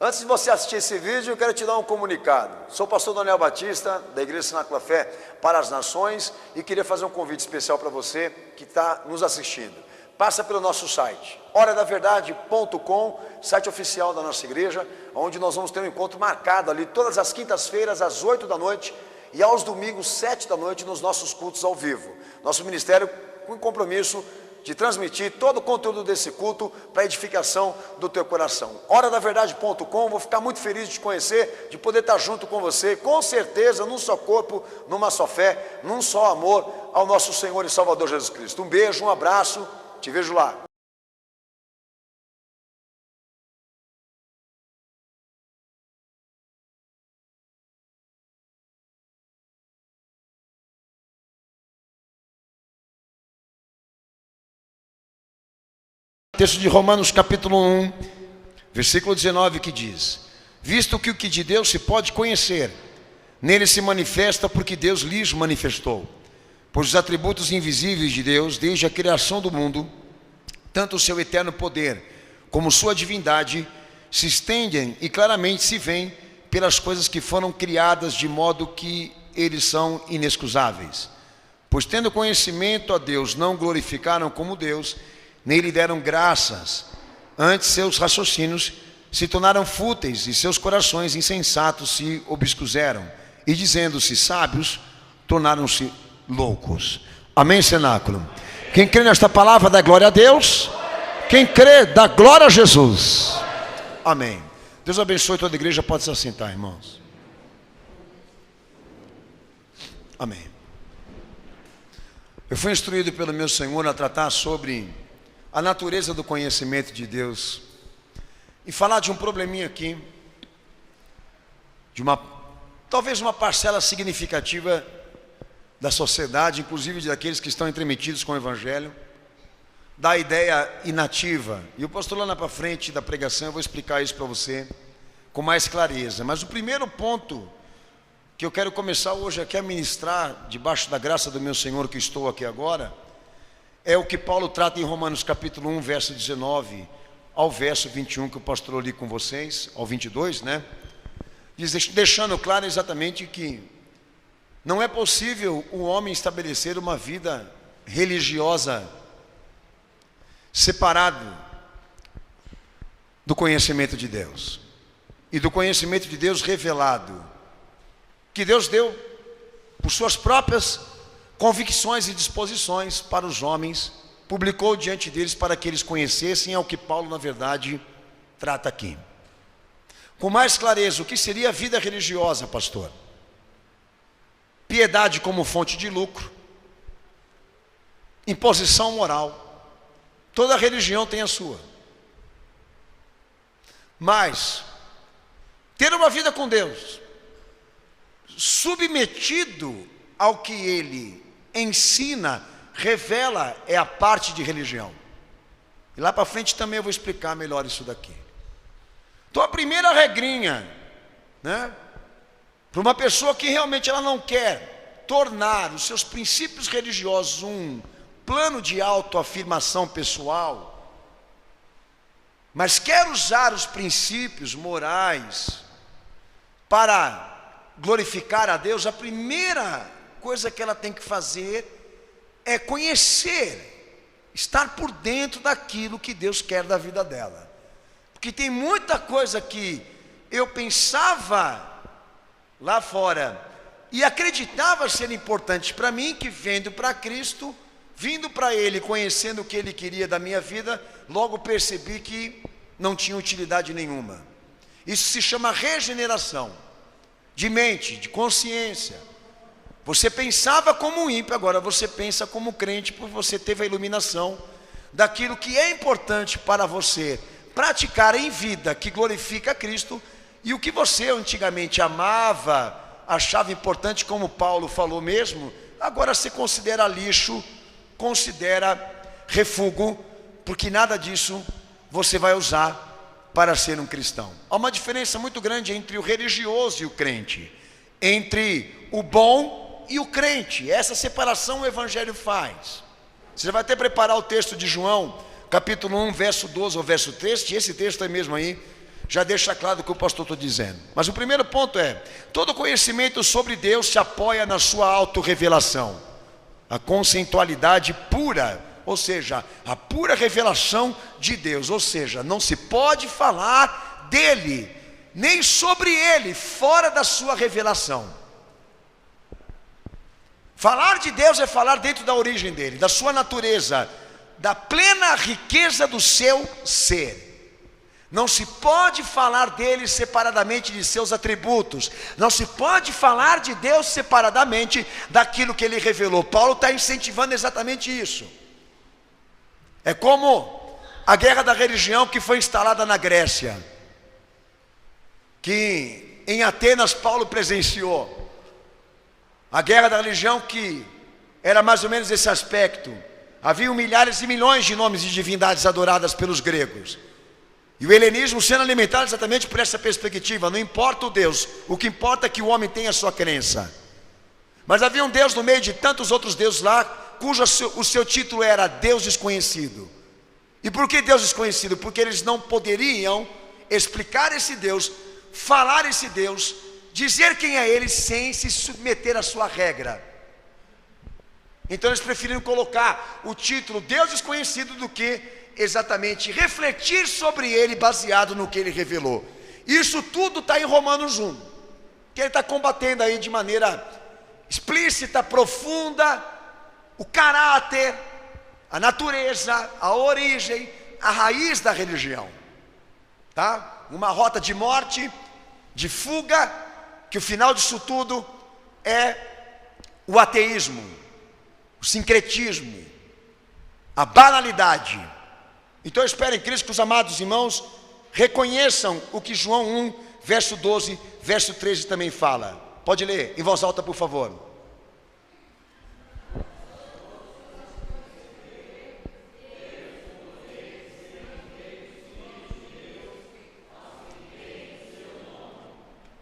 Antes de você assistir esse vídeo, eu quero te dar um comunicado. Sou o pastor Daniel Batista, da Igreja Cenáculo da Fé para as Nações, e queria fazer um convite especial para você que está nos assistindo. Passa pelo nosso site, horadaverdade.com, site oficial da nossa igreja, onde nós vamos ter um encontro marcado ali todas as quintas-feiras, às 8 da noite, e aos domingos, 7 da noite, nos nossos cultos ao vivo. Nosso ministério com compromisso de transmitir todo o conteúdo desse culto para a edificação do teu coração. Horadaverdade.com, vou ficar muito feliz de te conhecer, de poder estar junto com você, com certeza, num só corpo, numa só fé, num só amor ao nosso Senhor e Salvador Jesus Cristo. Um beijo, um abraço, te vejo lá. Texto de Romanos capítulo 1, versículo 19, que diz: visto que o que de Deus se pode conhecer, nele se manifesta porque Deus lhes manifestou. Pois os atributos invisíveis de Deus, desde a criação do mundo, tanto o seu eterno poder como sua divindade, se estendem e claramente se veem pelas coisas que foram criadas, de modo que eles são inexcusáveis. Pois tendo conhecimento a Deus, não glorificaram como Deus, nele deram graças, antes seus raciocínios se tornaram fúteis e seus corações insensatos se obscuseram, e dizendo-se sábios, tornaram-se loucos. Amém, cenáculo? Quem crê nesta palavra dá glória a Deus, quem crê dá glória a Jesus. Amém. Deus abençoe toda a igreja, pode se assentar, irmãos. Amém. Eu fui instruído pelo meu Senhor a tratar sobre a natureza do conhecimento de Deus e falar de um probleminha aqui, de talvez uma parcela significativa da sociedade, inclusive daqueles que estão entremetidos com o Evangelho, da ideia inativa. E o pastor lá para frente da pregação eu vou explicar isso para você com mais clareza. Mas o primeiro ponto que eu quero começar hoje aqui a ministrar, debaixo da graça do meu Senhor que estou aqui agora, é o que Paulo trata em Romanos capítulo 1, verso 19 ao verso 21, que o pastor li com vocês, ao 22, né? Deixando claro exatamente que não é possível o homem estabelecer uma vida religiosa separado do conhecimento de Deus e do conhecimento de Deus revelado, que Deus deu por suas próprias convicções e disposições para os homens, publicou diante deles para que eles conhecessem, é o que Paulo na verdade trata aqui. Com mais clareza, o que seria a vida religiosa, pastor? Piedade como fonte de lucro, imposição moral. Toda religião tem a sua. Mas ter uma vida com Deus, submetido ao que Ele ensina, revela, é a parte de religião. E lá para frente também eu vou explicar melhor isso daqui. Então a primeira regrinha, né, para uma pessoa que realmente ela não quer tornar os seus princípios religiosos um plano de autoafirmação pessoal, mas quer usar os princípios morais para glorificar a Deus, a primeira coisa que ela tem que fazer é conhecer, estar por dentro daquilo que Deus quer da vida dela. Porque tem muita coisa que eu pensava lá fora e acreditava ser importante para mim, que vendo para Cristo, vindo para Ele, conhecendo o que Ele queria da minha vida, logo percebi que não tinha utilidade nenhuma. Isso se chama regeneração de mente, de consciência. Você pensava como um ímpio, agora você pensa como crente, porque você teve a iluminação daquilo que é importante para você praticar em vida, que glorifica a Cristo, e o que você antigamente amava, achava importante, como Paulo falou mesmo, agora se considera lixo, considera refúgio, porque nada disso você vai usar para ser um cristão. Há uma diferença muito grande entre o religioso e o crente, entre o bom e o crente. Essa separação o Evangelho faz. Você vai até preparar o texto de João, capítulo 1, verso 12 ao verso 13, esse texto é mesmo aí, já deixa claro o que o pastor está dizendo. Mas o primeiro ponto é: todo conhecimento sobre Deus se apoia na sua autorrevelação, a conceitualidade pura, ou seja, a pura revelação de Deus. Ou seja, não se pode falar dele, nem sobre ele, fora da sua revelação. Falar de Deus é falar dentro da origem dele, da sua natureza, da plena riqueza do seu ser. Não se pode falar dele separadamente de seus atributos. Não se pode falar de Deus separadamente daquilo que ele revelou. Paulo está incentivando exatamente isso. É como a guerra da religião que foi instalada na Grécia, que em Atenas Paulo presenciou. A guerra da religião que era mais ou menos esse aspecto. Havia milhares e milhões de nomes de divindades adoradas pelos gregos. E o helenismo sendo alimentado exatamente por essa perspectiva. Não importa o Deus, o que importa é que o homem tenha a sua crença. Mas havia um Deus no meio de tantos outros deuses lá, cujo o seu título era Deus Desconhecido. E por que Deus Desconhecido? Porque eles não poderiam explicar esse Deus, falar esse Deus, dizer quem é ele sem se submeter à sua regra. Então eles preferiram colocar o título Deus Desconhecido do que exatamente refletir sobre ele baseado no que ele revelou. Isso tudo está em Romanos 1, que ele está combatendo aí de maneira explícita, profunda, o caráter, a natureza, a origem, a raiz da religião, tá? Uma rota de morte, de fuga, que o final disso tudo é o ateísmo, o sincretismo, a banalidade. Então eu espero em Cristo que os amados irmãos reconheçam o que João 1, verso 12, verso 13 também fala. Pode ler em voz alta, por favor.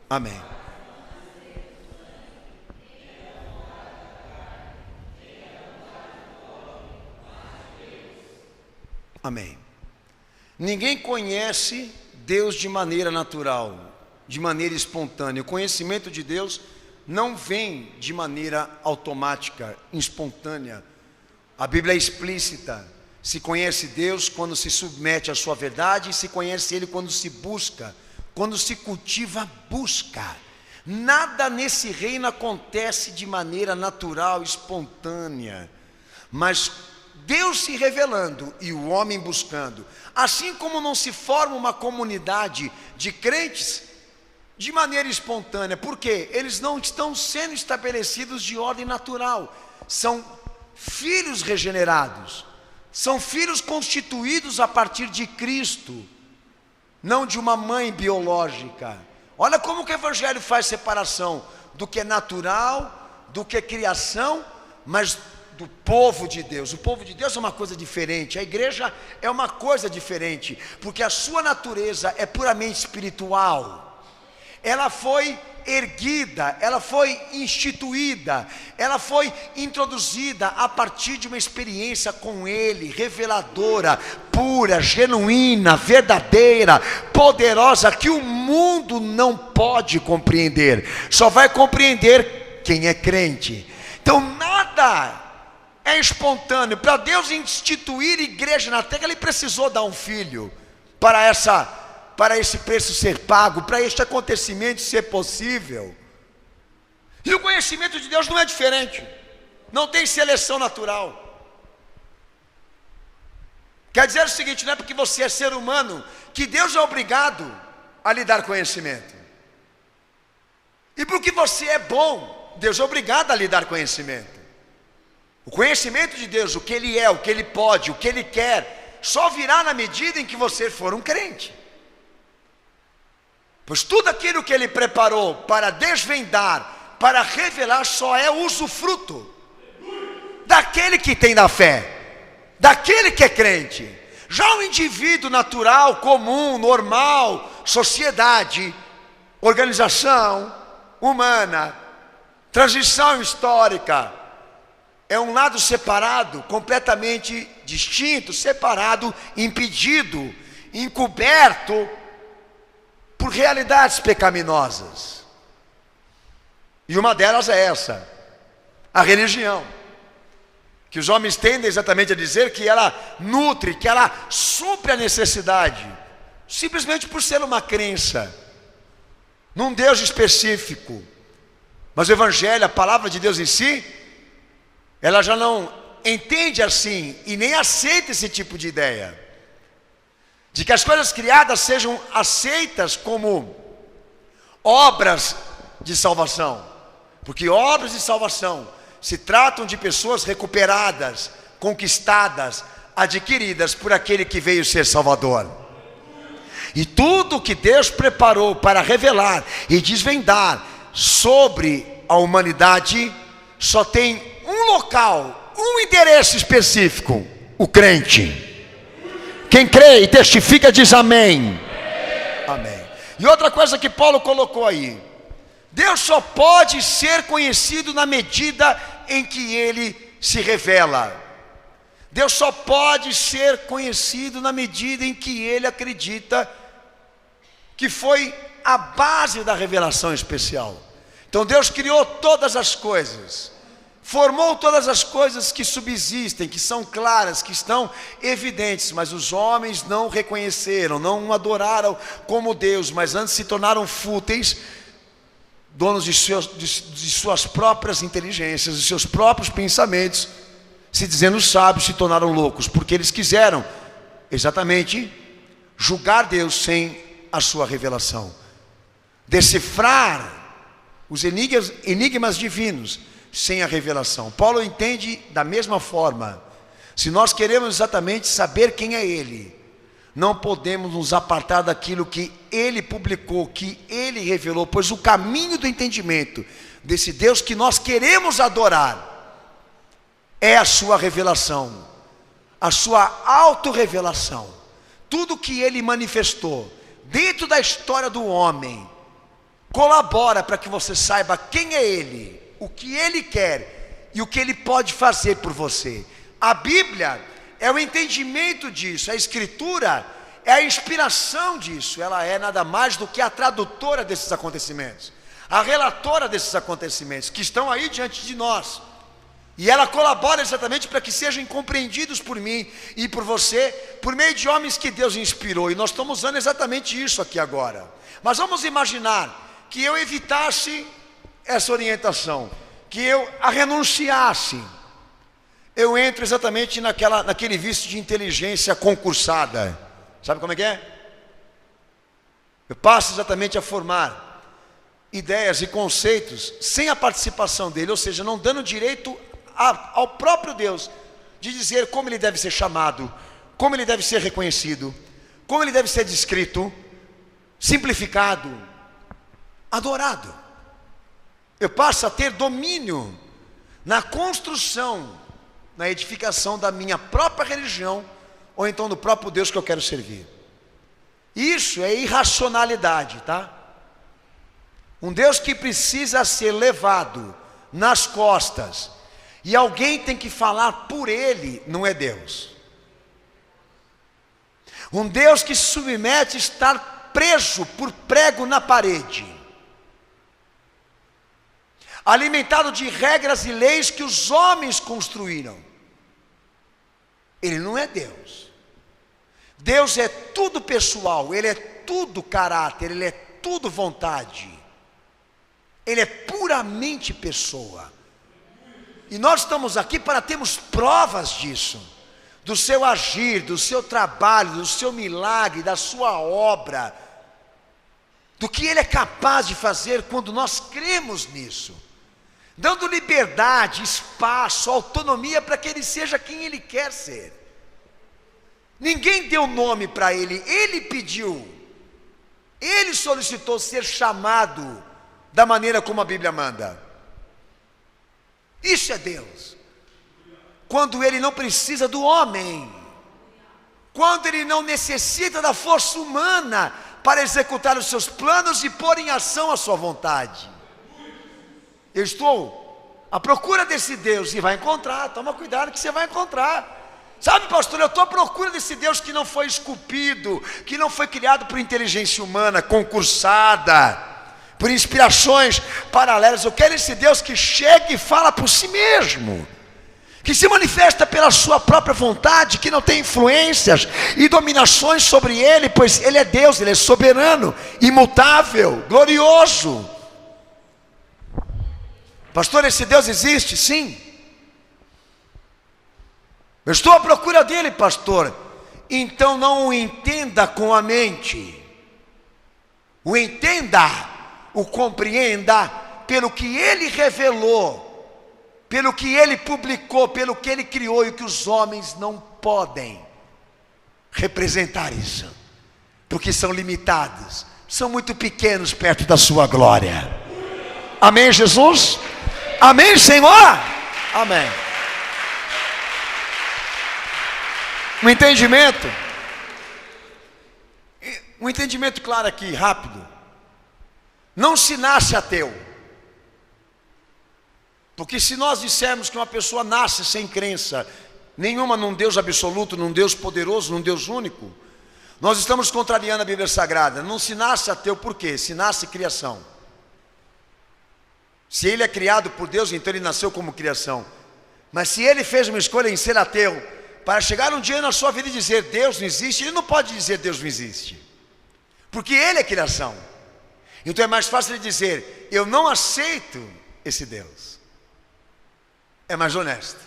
Amém. Amém. Ninguém conhece Deus de maneira natural, de maneira espontânea. O conhecimento de Deus não vem de maneira automática, espontânea. A Bíblia é explícita. Se conhece Deus quando se submete à sua verdade, e se conhece Ele quando se busca, quando se cultiva busca. Nada nesse reino acontece de maneira natural, espontânea, mas Deus se revelando e o homem buscando. Assim como não se forma uma comunidade de crentes de maneira espontânea, porque eles não estão sendo estabelecidos de ordem natural, são filhos regenerados, são filhos constituídos a partir de Cristo, não de uma mãe biológica. Olha como que o Evangelho faz separação do que é natural, do que é criação, mas do povo de Deus. O povo de Deus é uma coisa diferente, a igreja é uma coisa diferente, porque a sua natureza é puramente espiritual. Ela foi erguida, ela foi instituída, ela foi introduzida a partir de uma experiência com Ele, reveladora, pura, genuína, verdadeira, poderosa, que o mundo não pode compreender, só vai compreender quem é crente. Então nada é espontâneo. Para Deus instituir igreja na terra, Ele precisou dar um filho para esse preço ser pago, para este acontecimento ser possível. E o conhecimento de Deus não é diferente, não tem seleção natural. Quer dizer o seguinte: não é porque você é ser humano que Deus é obrigado a lhe dar conhecimento, e porque você é bom, Deus é obrigado a lhe dar conhecimento. O conhecimento de Deus, o que Ele é, o que Ele pode, o que Ele quer, só virá na medida em que você for um crente. Pois tudo aquilo que Ele preparou para desvendar, para revelar, só é usufruto daquele que tem na fé, daquele que é crente. Já o indivíduo natural, comum, normal, sociedade, organização humana, transição histórica, é um lado separado, completamente distinto, separado, impedido, encoberto por realidades pecaminosas. E uma delas é essa, a religião, que os homens tendem exatamente a dizer que ela nutre, que ela supre a necessidade, simplesmente por ser uma crença num Deus específico. Mas o Evangelho, a palavra de Deus em si, ela já não entende assim e nem aceita esse tipo de ideia, de que as coisas criadas sejam aceitas como obras de salvação, porque obras de salvação se tratam de pessoas recuperadas, conquistadas, adquiridas por aquele que veio ser Salvador. E tudo que Deus preparou para revelar e desvendar sobre a humanidade só tem um local, um endereço específico: o crente. Quem crê e testifica diz amém. Amém. E outra coisa que Paulo colocou aí: Deus só pode ser conhecido na medida em que Ele se revela. Deus só pode ser conhecido na medida em que Ele acredita que foi a base da revelação especial. Então Deus criou todas as coisas, formou todas as coisas que subsistem, que são claras, que estão evidentes, mas os homens não reconheceram, não adoraram como Deus, mas antes se tornaram fúteis, donos de suas próprias inteligências, de seus próprios pensamentos, se dizendo sábios, se tornaram loucos, porque eles quiseram exatamente julgar Deus sem a sua revelação, decifrar os enigmas divinos sem a revelação. Paulo entende da mesma forma: se nós queremos exatamente saber quem é Ele, não podemos nos apartar daquilo que Ele publicou, que Ele revelou, pois o caminho do entendimento desse Deus que nós queremos adorar é a sua revelação, a sua autorrevelação. Tudo que Ele manifestou dentro da história do homem colabora para que você saiba quem é Ele, o que Ele quer e o que Ele pode fazer por você. A Bíblia é o entendimento disso, a Escritura é a inspiração disso. Ela é nada mais do que a tradutora desses acontecimentos, a relatora desses acontecimentos que estão aí diante de nós. E ela colabora exatamente para que sejam compreendidos por mim e por você, por meio de homens que Deus inspirou. E nós estamos usando exatamente isso aqui agora. Mas vamos imaginar que eu evitasse essa orientação, que eu a renunciasse. Eu entro exatamente naquele vício de inteligência concursada. Sabe como é que é? Eu passo exatamente a formar ideias e conceitos sem a participação dele, ou seja, não dando direito ao próprio Deus de dizer como Ele deve ser chamado, como Ele deve ser reconhecido, como Ele deve ser descrito, simplificado, adorado. Eu passo a ter domínio na construção, na edificação da minha própria religião, ou então do próprio Deus que eu quero servir. Isso é irracionalidade, tá? Um Deus que precisa ser levado nas costas e alguém tem que falar por Ele, não é Deus. Um Deus que se submete a estar preso por prego na parede, alimentado de regras e leis que os homens construíram. Ele não é Deus. Deus é tudo pessoal, Ele é tudo caráter, Ele é tudo vontade. Ele é puramente pessoa. E nós estamos aqui para termos provas disso, do seu agir, do seu trabalho, do seu milagre, da sua obra, do que Ele é capaz de fazer quando nós cremos nisso, dando liberdade, espaço, autonomia para que Ele seja quem Ele quer ser. Ninguém deu nome para Ele, Ele pediu, Ele solicitou ser chamado da maneira como a Bíblia manda. Isso é Deus. Quando Ele não precisa do homem, quando Ele não necessita da força humana para executar os seus planos e pôr em ação a sua vontade. Eu estou à procura desse Deus e vai encontrar. Toma cuidado que você vai encontrar. Sabe, pastor, eu estou à procura desse Deus que não foi esculpido, que não foi criado por inteligência humana, concursada, por inspirações paralelas. Eu quero esse Deus que chega e fala por si mesmo, que se manifesta pela sua própria vontade, que não tem influências e dominações sobre ele, pois ele é Deus, ele é soberano, imutável, glorioso. Pastor, esse Deus existe? Sim. Eu estou à procura dele, pastor. Então não o entenda com a mente, o entenda, o compreenda pelo que ele revelou, pelo que ele publicou, pelo que ele criou, e que os homens não podem representar isso, porque são limitados, são muito pequenos perto da sua glória. Amém, Jesus? Amém, Senhor? Amém. Um entendimento claro aqui, rápido. Não se nasce ateu. Porque se nós dissermos que uma pessoa nasce sem crença nenhuma num Deus absoluto, num Deus poderoso, num Deus único, nós estamos contrariando a Bíblia Sagrada. Não se nasce ateu por quê? Se nasce criação. Se ele é criado por Deus, então ele nasceu como criação. Mas se ele fez uma escolha em ser ateu, para chegar um dia na sua vida e dizer Deus não existe, ele não pode dizer Deus não existe, porque ele é criação. Então é mais fácil ele dizer eu não aceito esse Deus. É mais honesto,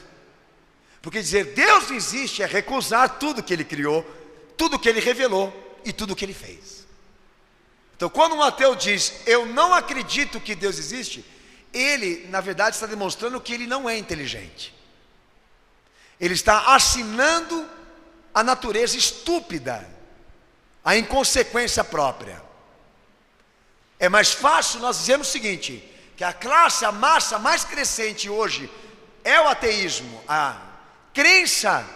porque dizer Deus não existe é recusar tudo que ele criou, tudo que ele revelou e tudo que ele fez. Então quando um ateu diz eu não acredito que Deus existe, ele na verdade está demonstrando que ele não é inteligente. Ele está assinando a natureza estúpida, a inconsequência própria. É mais fácil nós dizermos o seguinte, que a massa mais crescente hoje é o ateísmo. A crença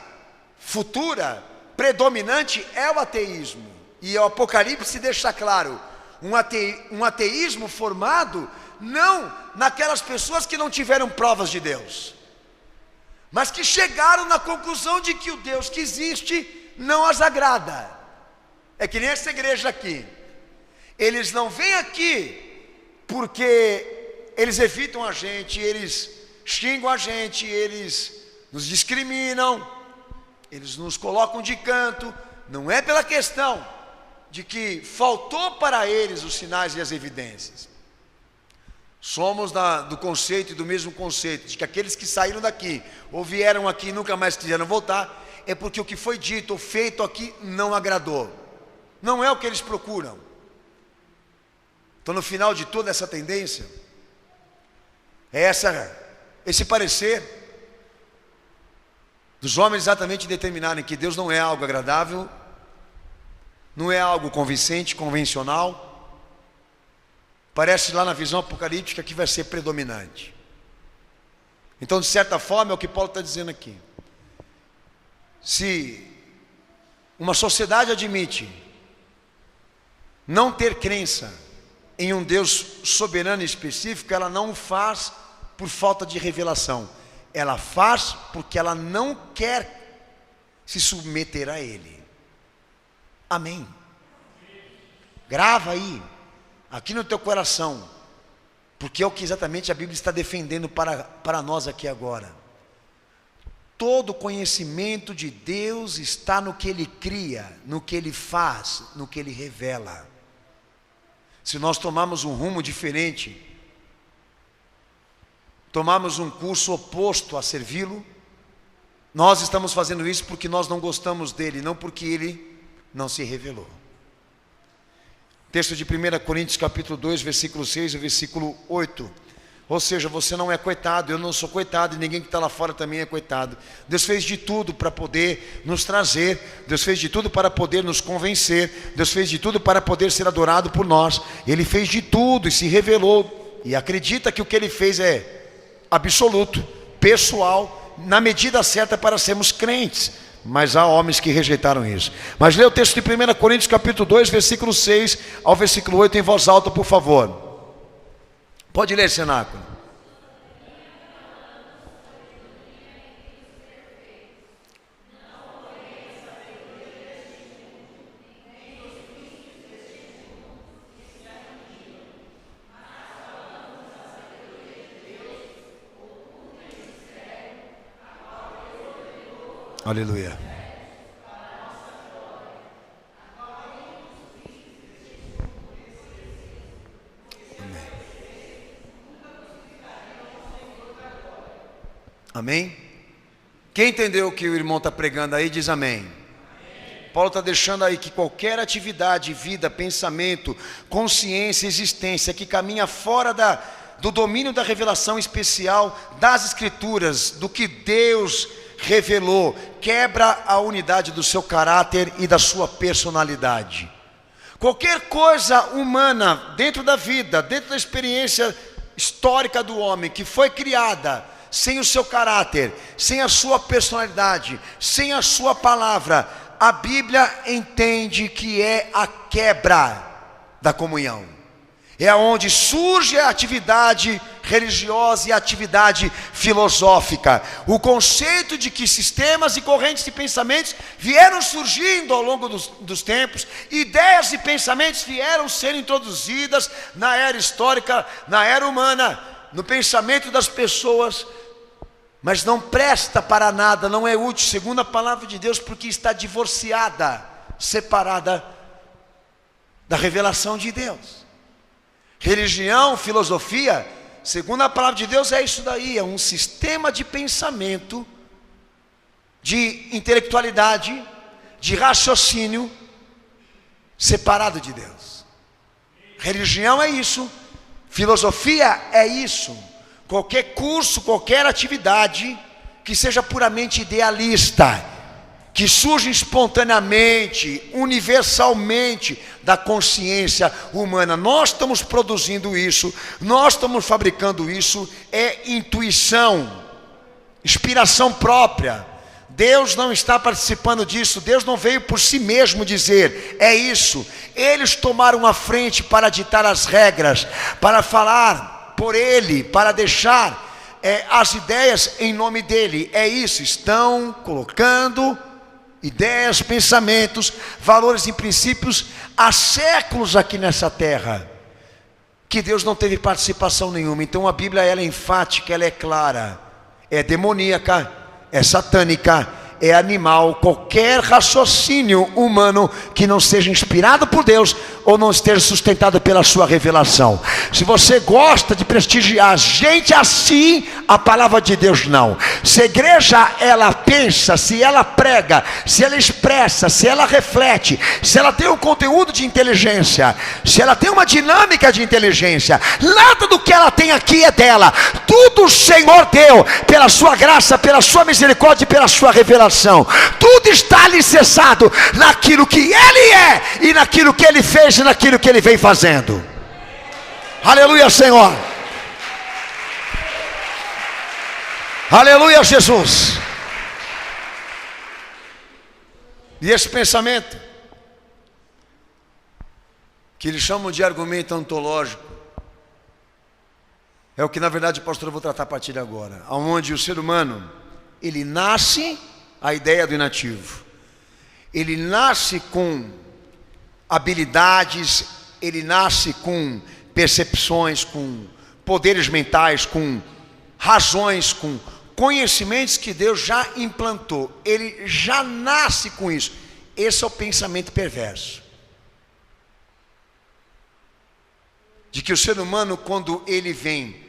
futura, predominante, é o ateísmo. E o Apocalipse deixa claro, um ateísmo formado não naquelas pessoas que não tiveram provas de Deus, mas que chegaram na conclusão de que o Deus que existe não as agrada. É que nem essa igreja aqui. Eles não vêm aqui porque eles evitam a gente, eles xingam a gente, eles nos discriminam, eles nos colocam de canto. Não é pela questão de que faltou para eles os sinais e as evidências. Somos do conceito e do mesmo conceito, de que aqueles que saíram daqui, ou vieram aqui e nunca mais quiseram voltar, é porque o que foi dito ou feito aqui não agradou. Não é o que eles procuram. Então no final de toda essa tendência, é esse parecer dos homens exatamente determinarem que Deus não é algo agradável, não é algo convincente, convencional. Parece lá na visão apocalíptica que vai ser predominante. Então, de certa forma, é o que Paulo está dizendo aqui. Se uma sociedade admite não ter crença em um Deus soberano e específico, ela não faz por falta de revelação. Ela faz porque ela não quer se submeter a Ele. Amém. Grava aí, aqui no teu coração, porque é o que exatamente a Bíblia está defendendo para nós aqui agora. Todo conhecimento de Deus está no que Ele cria, no que Ele faz, no que Ele revela. Se nós tomarmos um rumo diferente, tomarmos um curso oposto a servi-lo, nós estamos fazendo isso porque nós não gostamos dele, não porque Ele não se revelou. Texto de 1 Coríntios capítulo 2, versículo 6 e versículo 8. Ou seja, você não é coitado, eu não sou coitado, e ninguém que está lá fora também é coitado. Deus fez de tudo para poder nos trazer, Deus fez de tudo para poder nos convencer, Deus fez de tudo para poder ser adorado por nós. Ele fez de tudo e se revelou, e acredita que o que Ele fez é absoluto, pessoal, na medida certa para sermos crentes. Mas há homens que rejeitaram isso. Mas lê o texto de 1 Coríntios capítulo 2, versículo 6 ao versículo 8 em voz alta, por favor. Pode ler, cenáculo. Aleluia. Amém. Amém? Quem entendeu o que o irmão está pregando aí, diz amém. Paulo está deixando aí que qualquer atividade, vida, pensamento, consciência, existência que caminha fora do domínio da revelação especial das Escrituras, do que Deus revelou, quebra a unidade do seu caráter e da sua personalidade. Qualquer coisa humana dentro da vida, dentro da experiência histórica do homem, que foi criada sem o seu caráter, sem a sua personalidade, sem a sua palavra, a Bíblia entende que é a quebra da comunhão. É onde surge a atividade religiosa e a atividade filosófica. O conceito de que sistemas e correntes de pensamentos vieram surgindo ao longo dos tempos, ideias e pensamentos vieram ser introduzidas na era histórica, na era humana, no pensamento das pessoas, mas não presta para nada, não é útil, segundo a palavra de Deus, porque está divorciada, separada da revelação de Deus. Religião, filosofia, segundo a palavra de Deus, é isso daí, é um sistema de pensamento, de intelectualidade, de raciocínio, separado de Deus. Religião é isso, filosofia é isso. Qualquer curso, qualquer atividade que seja puramente idealista, que surge espontaneamente, universalmente da consciência humana. Nós estamos produzindo isso, nós estamos fabricando isso, é intuição, inspiração própria. Deus não está participando disso, Deus não veio por si mesmo dizer, é isso. Eles tomaram a frente para ditar as regras, para falar por Ele, para deixar as ideias em nome dEle. É isso, estão colocando ideias, pensamentos, valores e princípios há séculos aqui nessa terra, que Deus não teve participação nenhuma. Então a Bíblia, ela é enfática, ela é clara, é demoníaca, é satânica, é animal. Qualquer raciocínio humano que não seja inspirado por Deus ou não esteja sustentado pela sua revelação. Se você gosta de prestigiar gente assim, a palavra de Deus não. Se a igreja, ela pensa, se ela prega, se ela expressa, se ela reflete, se ela tem um conteúdo de inteligência, se ela tem uma dinâmica de inteligência, nada do que ela tem aqui é dela. Tudo o Senhor deu pela sua graça, pela sua misericórdia e pela sua revelação. Tudo está alicerçado naquilo que Ele é e naquilo que Ele fez e naquilo que Ele vem fazendo. Aleluia, Senhor. Aleluia, Jesus. E esse pensamento, que eles chamam de argumento ontológico, é o que na verdade, pastor, eu vou tratar a partir de agora. Onde o ser humano, ele nasce a ideia do inativo. Ele nasce com habilidades, ele nasce com percepções, com poderes mentais, com razões, com conhecimentos que Deus já implantou. Ele já nasce com isso. Esse é o pensamento perverso. De que o ser humano, quando ele vem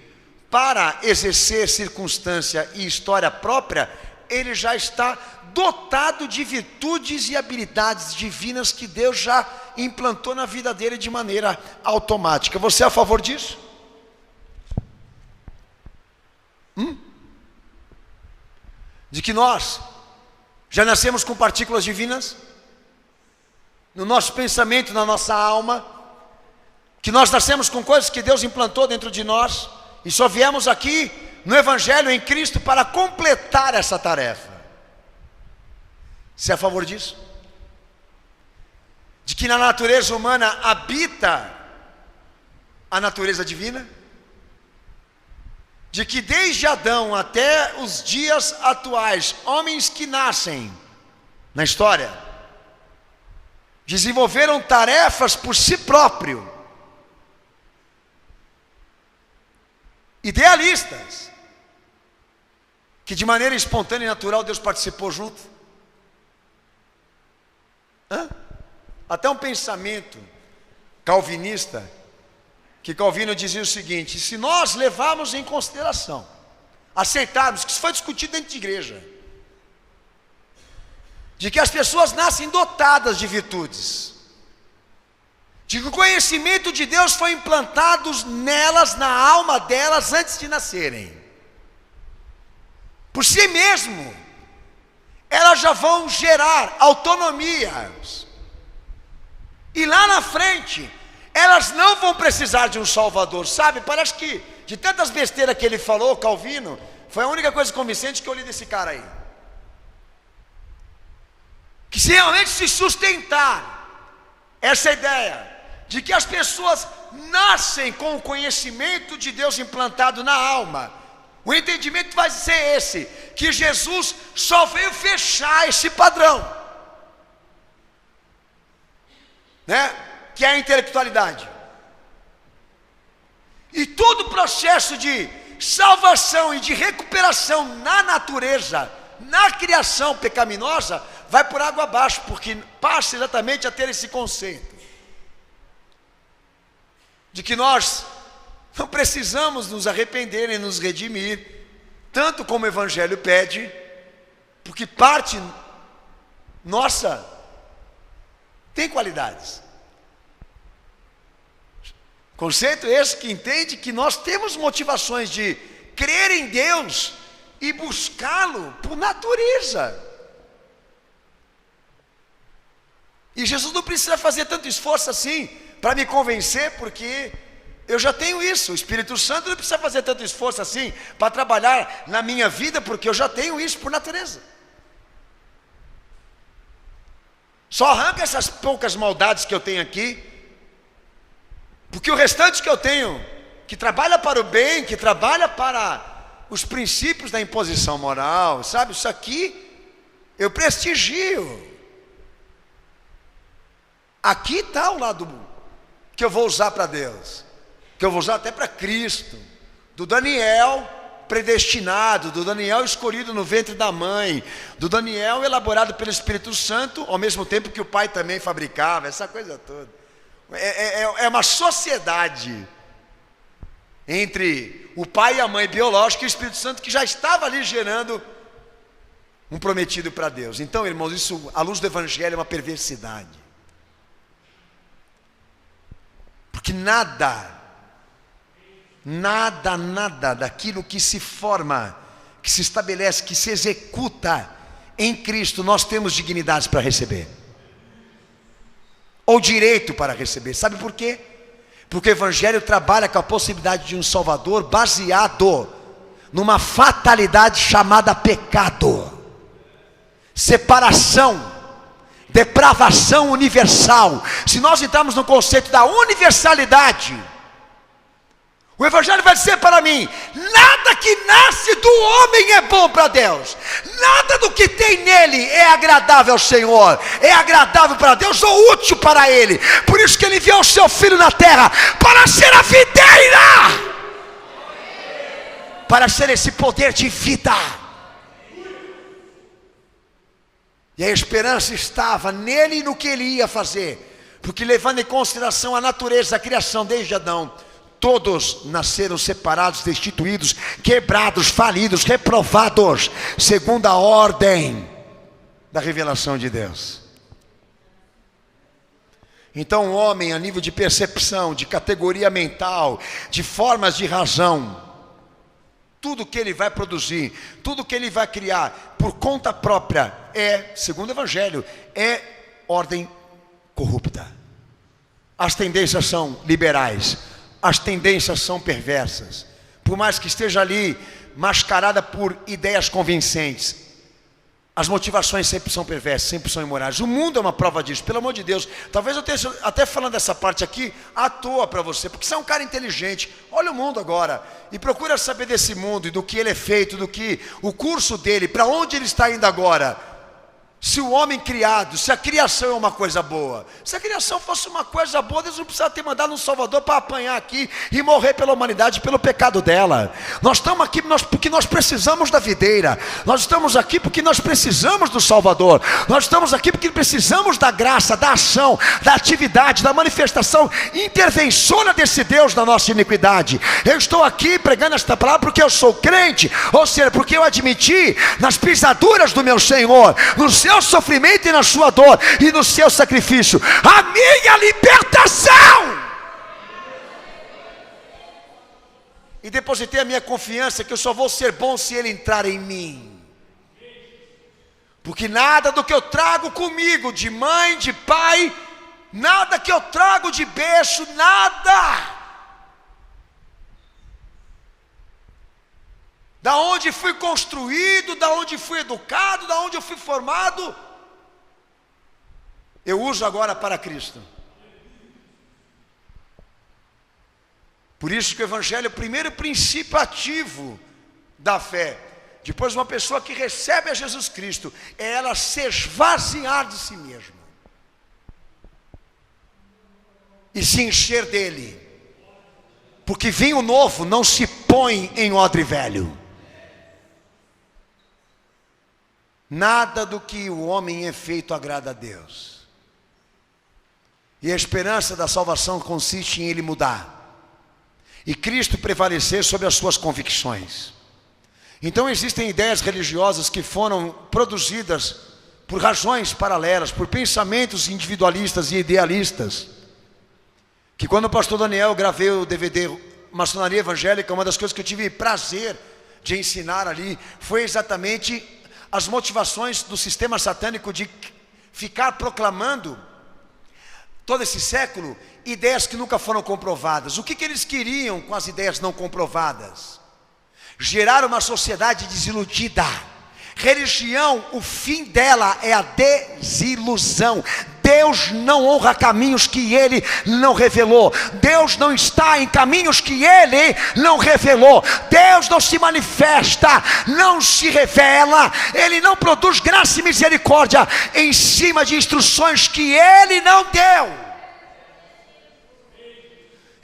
para exercer circunstância e história própria, ele já está dotado de virtudes e habilidades divinas que Deus já implantou na vida dele de maneira automática. Você é a favor disso? De que nós já nascemos com partículas divinas no nosso pensamento, na nossa alma, que nós nascemos com coisas que Deus implantou dentro de nós e só viemos aqui no Evangelho, em Cristo, para completar essa tarefa. Você é a favor disso? De que na natureza humana habita a natureza divina? De que desde Adão até os dias atuais, homens que nascem na história desenvolveram tarefas por si próprio, idealistas, que de maneira espontânea e natural Deus participou junto. Até um pensamento calvinista, que Calvino dizia o seguinte: se nós levarmos em consideração, aceitarmos, que isso foi discutido dentro de igreja, de que as pessoas nascem dotadas de virtudes, de que o conhecimento de Deus foi implantado nelas, na alma delas, antes de nascerem, por si mesmo, elas já vão gerar autonomias, e lá na frente, elas não vão precisar de um Salvador, sabe? Parece que, de tantas besteiras que ele falou, Calvino, foi a única coisa convincente que eu li desse cara aí. Que se realmente se sustentar essa ideia de que as pessoas nascem com o conhecimento de Deus implantado na alma, o entendimento vai ser esse, que Jesus só veio fechar esse padrão, né? Que é a intelectualidade. E todo o processo de salvação e de recuperação na natureza, na criação pecaminosa, vai por água abaixo, porque passa exatamente a ter esse conceito de que nós não precisamos nos arrepender e nos redimir, tanto como o Evangelho pede, porque parte nossa tem qualidades. Conceito esse que entende que nós temos motivações de crer em Deus e buscá-lo por natureza. E Jesus não precisa fazer tanto esforço assim para me convencer, porque eu já tenho isso. O Espírito Santo não precisa fazer tanto esforço assim para trabalhar na minha vida, porque eu já tenho isso por natureza. Só arranca essas poucas maldades que eu tenho aqui, porque o restante que eu tenho, que trabalha para o bem, que trabalha para os princípios da imposição moral, sabe? Isso aqui eu prestigio. Aqui está o lado que eu vou usar para Deus, que eu vou usar até para Cristo, do Daniel predestinado, do Daniel escolhido no ventre da mãe, do Daniel elaborado pelo Espírito Santo, ao mesmo tempo que o pai também fabricava, essa coisa toda. É uma sociedade entre o pai e a mãe biológica e o Espírito Santo, que já estava ali gerando um prometido para Deus. Então, irmãos, isso, à luz do Evangelho, é uma perversidade. Porque nada daquilo que se forma, que se estabelece, que se executa em Cristo, nós temos dignidades para receber, ou direito para receber. Sabe por quê? Porque o Evangelho trabalha com a possibilidade de um Salvador baseado numa fatalidade chamada pecado, separação, depravação universal. Se nós entrarmos no conceito da universalidade, o Evangelho vai dizer para mim: nada que nasce do homem é bom para Deus, nada do que tem nele é agradável ao Senhor, é agradável para Deus ou útil para Ele. Por isso que Ele enviou o seu Filho na terra, para ser a videira, para ser esse poder de vida. E a esperança estava nele e no que Ele ia fazer, porque levando em consideração a natureza, a criação desde Adão, todos nasceram separados, destituídos, quebrados, falidos, reprovados, segundo a ordem da revelação de Deus. Então o homem, a nível de percepção, de categoria mental, de formas de razão, tudo que ele vai produzir, tudo que ele vai criar por conta própria segundo o Evangelho, é ordem corrupta. As tendências são liberais, as tendências são perversas, por mais que esteja ali mascarada por ideias convincentes, as motivações sempre são perversas, sempre são imorais. O mundo é uma prova disso, pelo amor de Deus. Talvez eu esteja até falando dessa parte aqui à toa para você, porque você é um cara inteligente. Olha o mundo agora e procura saber desse mundo e do que ele é feito, do que o curso dele, para onde ele está indo agora. Se o homem criado, se a criação é uma coisa boa, se a criação fosse uma coisa boa, Deus não precisava ter mandado um Salvador para apanhar aqui e morrer pela humanidade, pelo pecado dela. Nós estamos aqui porque nós precisamos da videira, nós estamos aqui porque nós precisamos do Salvador, nós estamos aqui porque precisamos da graça, da ação, da atividade, da manifestação intervençona desse Deus na nossa iniquidade. Eu estou aqui pregando esta palavra porque eu sou crente, ou seja, porque eu admiti nas pisaduras do meu Senhor, no seu sofrimento e na sua dor e no seu sacrifício, a minha libertação, e depositei a minha confiança que eu só vou ser bom se Ele entrar em mim, porque nada do que eu trago comigo, de mãe, de pai, nada que eu trago de berço, nada da onde fui construído, da onde fui educado, da onde eu fui formado, eu uso agora para Cristo. Por isso que o Evangelho é o primeiro princípio ativo da fé. Depois, uma pessoa que recebe a Jesus Cristo, é ela se esvaziar de si mesma e se encher dele, porque vinho novo não se põe em odre velho. Nada do que o homem é feito agrada a Deus. E a esperança da salvação consiste em ele mudar e Cristo prevalecer sobre as suas convicções. Então existem ideias religiosas que foram produzidas por razões paralelas, por pensamentos individualistas e idealistas, que quando o pastor Daniel gravei o DVD Maçonaria Evangélica, uma das coisas que eu tive prazer de ensinar ali foi exatamente as motivações do sistema satânico de ficar proclamando todo esse século ideias que nunca foram comprovadas. O que eles queriam com as ideias não comprovadas? Gerar uma sociedade desiludida. Religião, o fim dela é a desilusão. Deus não honra caminhos que Ele não revelou. Deus não está em caminhos que Ele não revelou. Deus não se manifesta, não se revela. Ele não produz graça e misericórdia em cima de instruções que Ele não deu.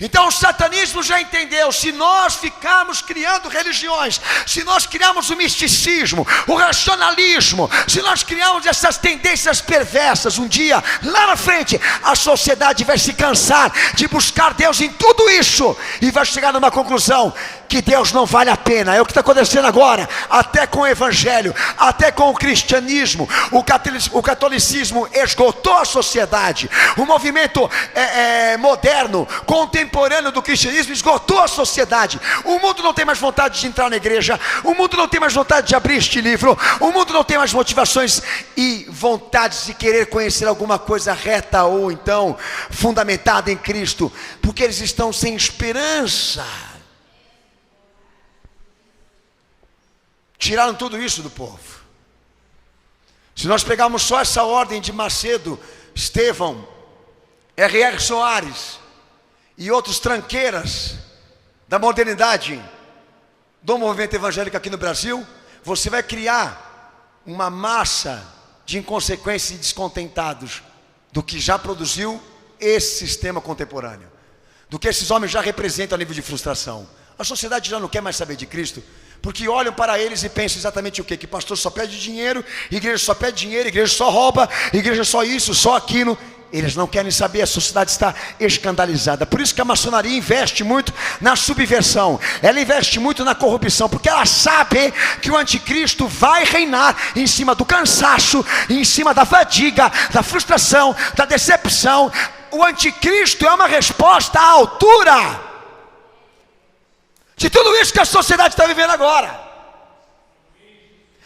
Então o satanismo já entendeu, se nós ficarmos criando religiões, se nós criarmos o misticismo, o racionalismo, se nós criarmos essas tendências perversas, um dia, lá na frente, a sociedade vai se cansar de buscar Deus em tudo isso, e vai chegar numa conclusão, que Deus não vale a pena. É o que está acontecendo agora, até com o Evangelho, até com o cristianismo. O catolicismo esgotou a sociedade, o movimento moderno, contemporâneo do cristianismo esgotou a sociedade. O mundo não tem mais vontade de entrar na igreja, o mundo não tem mais vontade de abrir este livro, o mundo não tem mais motivações e vontades de querer conhecer alguma coisa reta ou então fundamentada em Cristo, porque eles estão sem esperança. Tiraram tudo isso do povo. Se nós pegarmos só essa ordem de Macedo, Estevão, R.R. Soares e outros tranqueiras da modernidade do movimento evangélico aqui no Brasil, você vai criar uma massa de inconsequências e descontentados do que já produziu esse sistema contemporâneo, do que esses homens já representam a nível de frustração. A sociedade já não quer mais saber de Cristo, porque olham para eles e pensam exatamente o quê? Que pastor só pede dinheiro, igreja só pede dinheiro, igreja só rouba, igreja só isso, só aquilo. Eles não querem saber, a sociedade está escandalizada. Por isso que a maçonaria investe muito na subversão, ela investe muito na corrupção, porque ela sabe que o anticristo vai reinar em cima do cansaço, em cima da fadiga, da frustração, da decepção. O anticristo é uma resposta à altura de tudo isso que a sociedade está vivendo agora.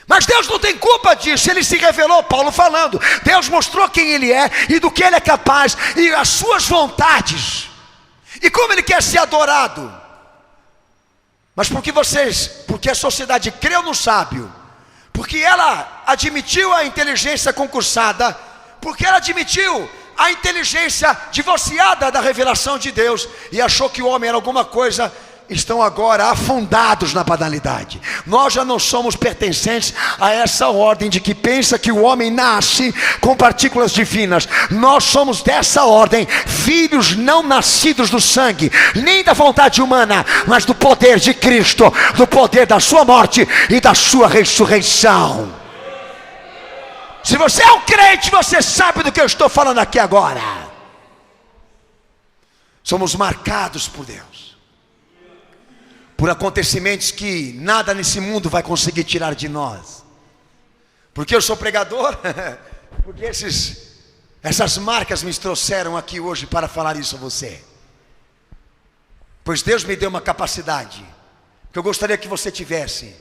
Mas Deus não tem culpa disso. Ele se revelou, Paulo falando, Deus mostrou quem Ele é e do que Ele é capaz e as suas vontades e como Ele quer ser adorado. Mas porque a sociedade creu no sábio, porque ela admitiu a inteligência concursada, porque ela admitiu a inteligência divorciada da revelação de Deus e achou que o homem era alguma coisa estão agora afundados na banalidade. Nós já não somos pertencentes a essa ordem de que pensa que o homem nasce com partículas divinas. Nós somos dessa ordem, filhos não nascidos do sangue, nem da vontade humana, mas do poder de Cristo, do poder da sua morte e da sua ressurreição. Se você é um crente, você sabe do que eu estou falando aqui agora. Somos marcados por Deus, por acontecimentos que nada nesse mundo vai conseguir tirar de nós. Porque eu sou pregador? Porque essas marcas me trouxeram aqui hoje para falar isso a você. Pois Deus me deu uma capacidade que eu gostaria que você tivesse,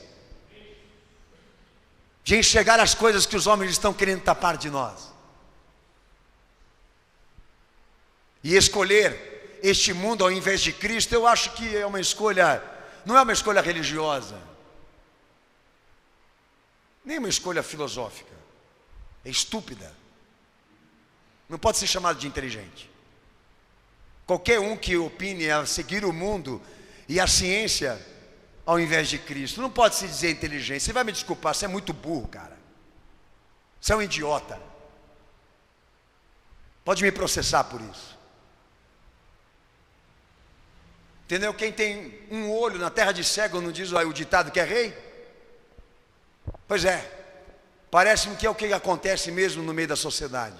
de enxergar as coisas que os homens estão querendo tapar de nós, e escolher este mundo ao invés de Cristo. Eu acho que é uma escolha, não é uma escolha religiosa, nem uma escolha filosófica, é estúpida, não pode ser chamado de inteligente. Qualquer um que opine a seguir o mundo e a ciência ao invés de Cristo, não pode se dizer inteligente. Você vai me desculpar, você é muito burro, cara, você é um idiota, pode me processar por isso. Entendeu? Quem tem um olho na terra de cego, não diz o ditado que é rei? Pois é, parece-me que é o que acontece mesmo no meio da sociedade.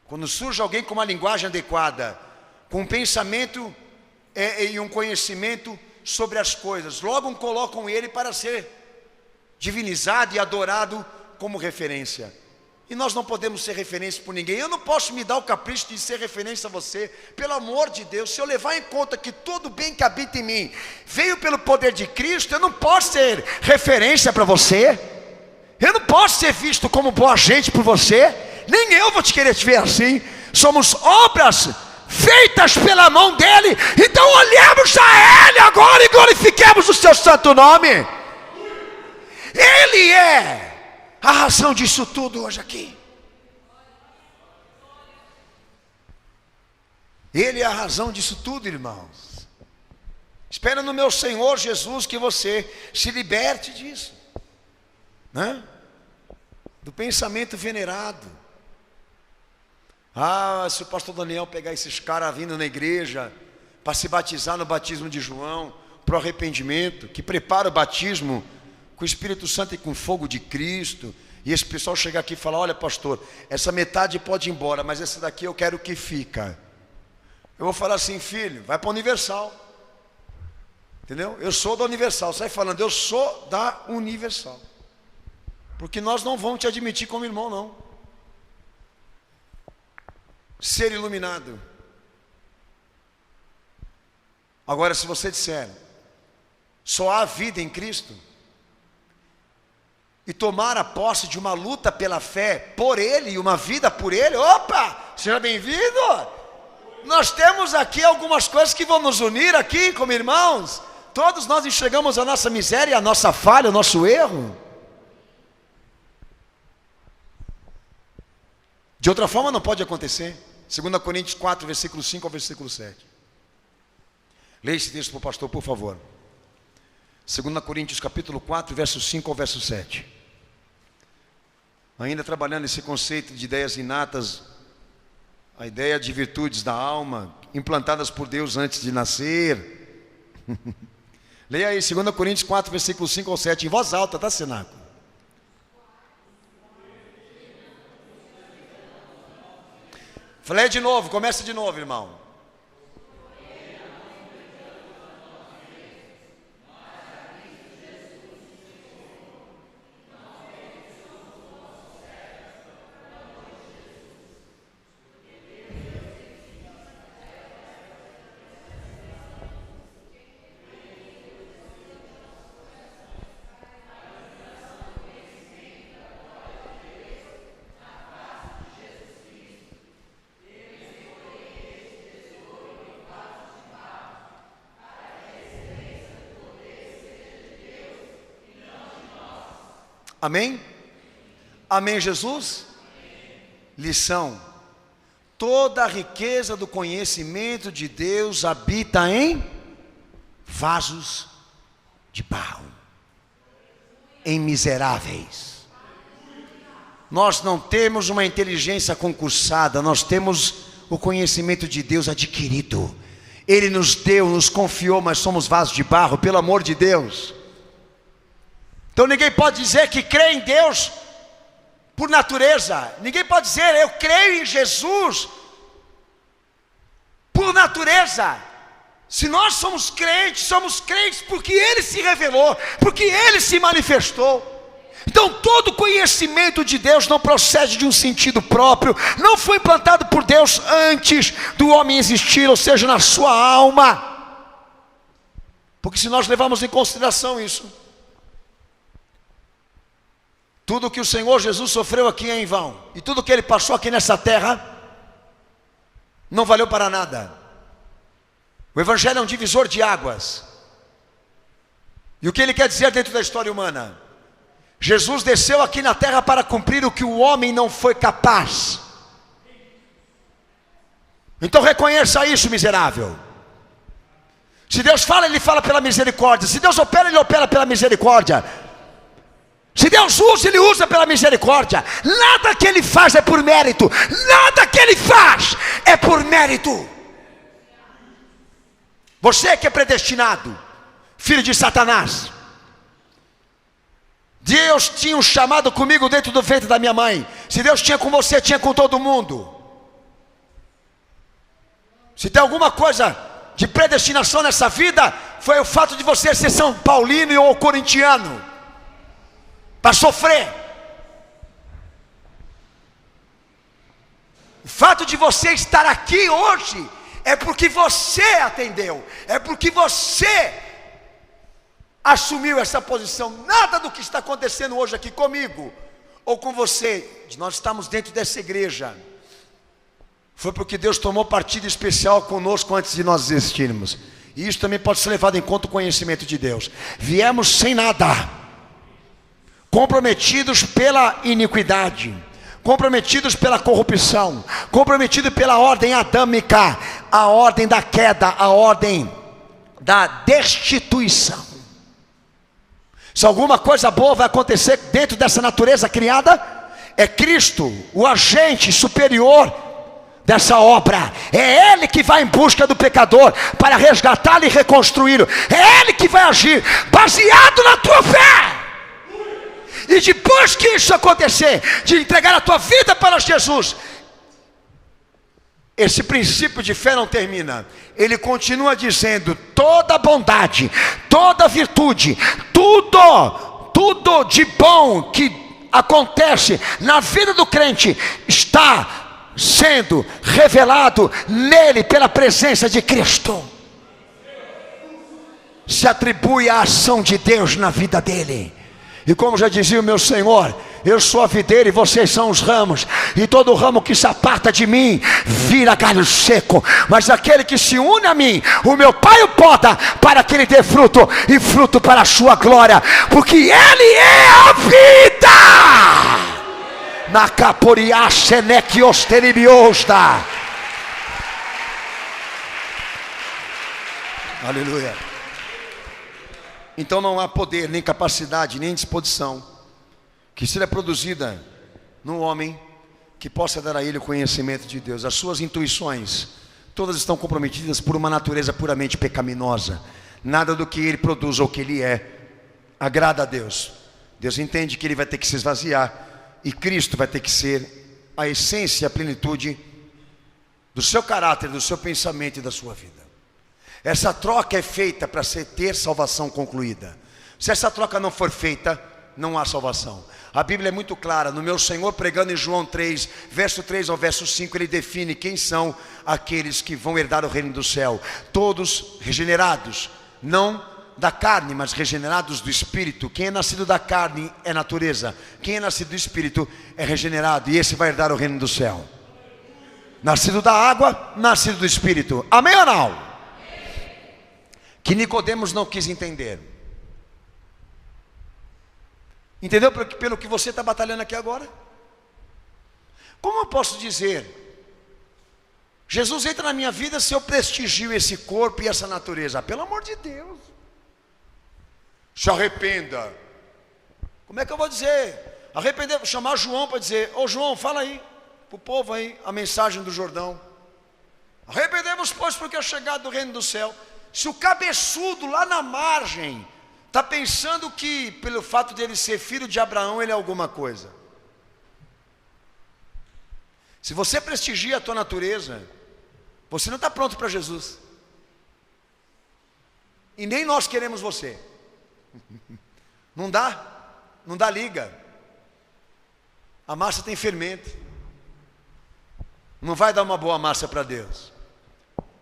Quando surge alguém com uma linguagem adequada, com um pensamento e um conhecimento sobre as coisas, logo colocam ele para ser divinizado e adorado como referência. E nós não podemos ser referência por ninguém. Eu não posso me dar o capricho de ser referência a você. Pelo amor de Deus, se eu levar em conta que todo bem que habita em mim veio pelo poder de Cristo, eu não posso ser referência para você. Eu não posso ser visto como boa gente por você. Nem eu vou te querer te ver assim. Somos obras feitas pela mão dele. Então olhemos a ele agora e glorifiquemos o seu santo nome. Ele é a razão disso tudo hoje aqui. Ele é a razão disso tudo, irmãos. Espera no meu Senhor Jesus que você se liberte disso, né? Do pensamento venerado. Se o pastor Daniel pegar esses caras vindo na igreja para se batizar no batismo de João, para o arrependimento, que prepara o batismo com o Espírito Santo e com o fogo de Cristo, e esse pessoal chegar aqui e falar: olha pastor, essa metade pode ir embora, mas essa daqui eu quero que fica. Eu vou falar assim: filho, vai para a Universal. Entendeu? Eu sou da Universal. Sai falando: eu sou da Universal. Porque nós não vamos te admitir como irmão, não. Ser iluminado. Agora, se você disser só há vida em Cristo, e tomar a posse de uma luta pela fé por Ele e uma vida por Ele, opa, seja bem-vindo. Nós temos aqui algumas coisas que vão nos unir aqui como irmãos. Todos nós enxergamos a nossa miséria, a nossa falha, o nosso erro. De outra forma não pode acontecer. 2 Coríntios 4, versículo 5 ao versículo 7. Leia esse texto para o pastor, por favor. 2 Coríntios capítulo 4, verso 5 ao verso 7. Ainda trabalhando esse conceito de ideias inatas, a ideia de virtudes da alma, implantadas por Deus antes de nascer. Leia aí 2 Coríntios 4, versículo 5 ao 7, em voz alta, tá, cenáculo? Leia de novo, começa de novo, irmão. Amém? Amém, Jesus? Amém. Lição: toda a riqueza do conhecimento de Deus habita em vasos de barro, em miseráveis. Nós não temos uma inteligência concursada, nós temos o conhecimento de Deus adquirido. Ele nos deu, nos confiou, mas somos vasos de barro, pelo amor de Deus. Então ninguém pode dizer que crê em Deus por natureza. Ninguém pode dizer, eu creio em Jesus por natureza. Se nós somos crentes porque Ele se revelou, porque Ele se manifestou. Então todo conhecimento de Deus não procede de um sentido próprio, não foi implantado por Deus antes do homem existir, ou seja, na sua alma. Porque se nós levarmos em consideração isso, tudo que o Senhor Jesus sofreu aqui é em vão, e tudo que Ele passou aqui nessa terra não valeu para nada. O Evangelho é um divisor de águas. E o que Ele quer dizer dentro da história humana? Jesus desceu aqui na terra para cumprir o que o homem não foi capaz. Então reconheça isso, miserável. Se Deus fala, Ele fala pela misericórdia. Se Deus opera, Ele opera pela misericórdia. Se Deus usa, Ele usa pela misericórdia. Nada que Ele faz é por mérito. Nada que Ele faz é por mérito. Você que é predestinado, filho de Satanás, Deus tinha um chamado comigo dentro do ventre da minha mãe. Se Deus tinha com você, tinha com todo mundo. Se tem alguma coisa de predestinação nessa vida, foi o fato de você ser São Paulino ou corintiano, para sofrer. O fato de você estar aqui hoje é porque você atendeu, é porque você assumiu essa posição. Nada do que está acontecendo hoje aqui comigo ou com você, nós estamos dentro dessa igreja, foi porque Deus tomou partida especial conosco antes de nós existirmos. E isso também pode ser levado em conta o conhecimento de Deus. Viemos sem nada, comprometidos pela iniquidade, comprometidos pela corrupção, comprometidos pela ordem adâmica, a ordem da queda, a ordem da destituição. Se alguma coisa boa vai acontecer dentro dessa natureza criada, é Cristo, o agente superior dessa obra. É Ele que vai em busca do pecador para resgatá-lo e reconstruí-lo. É Ele que vai agir baseado na tua fé. E depois que isso acontecer, de entregar a tua vida para Jesus, esse princípio de fé não termina. Ele continua dizendo: toda bondade, toda virtude, tudo de bom que acontece na vida do crente está sendo revelado nele pela presença de Cristo. Se atribui a ação de Deus na vida dele. E como já dizia o meu Senhor, eu sou a videira e vocês são os ramos, e todo ramo que se aparta de mim vira galho seco, mas aquele que se une a mim, o meu Pai o poda para que ele dê fruto, e fruto para a sua glória, porque Ele é a vida. Na caporia seneque osteribiosta. Aleluia. Então não há poder, nem capacidade, nem disposição que seja produzida no homem que possa dar a ele o conhecimento de Deus. As suas intuições todas estão comprometidas por uma natureza puramente pecaminosa. Nada do que ele produz ou que ele é agrada a Deus. Deus entende que ele vai ter que se esvaziar, e Cristo vai ter que ser a essência e a plenitude do seu caráter, do seu pensamento e da sua vida. Essa troca é feita para ter salvação concluída. Se essa troca não for feita, não há salvação. A Bíblia é muito clara. No meu Senhor, pregando em João 3, verso 3 ao verso 5, ele define quem são aqueles que vão herdar o reino do céu. Todos regenerados, não da carne, mas regenerados do Espírito. Quem é nascido da carne é natureza, quem é nascido do Espírito é regenerado, e esse vai herdar o reino do céu. Nascido da água, nascido do Espírito. Amém ou não? Que Nicodemos não quis entender. Entendeu pelo que você está batalhando aqui agora? Como eu posso dizer Jesus entra na minha vida se eu prestigio esse corpo e essa natureza. Pelo amor de Deus. Se arrependa. Como é que eu vou dizer? Arrepender, chamar João para dizer: ô João, fala aí para o povo aí a mensagem do Jordão. Arrependemos, pois, porque é chegado do reino do céu. Se o cabeçudo lá na margem está pensando que pelo fato dele ser filho de Abraão ele é alguma coisa. Se você prestigia a tua natureza, você não está pronto para Jesus. E nem nós queremos você. Não dá liga. A massa tem fermento. Não vai dar uma boa massa para Deus.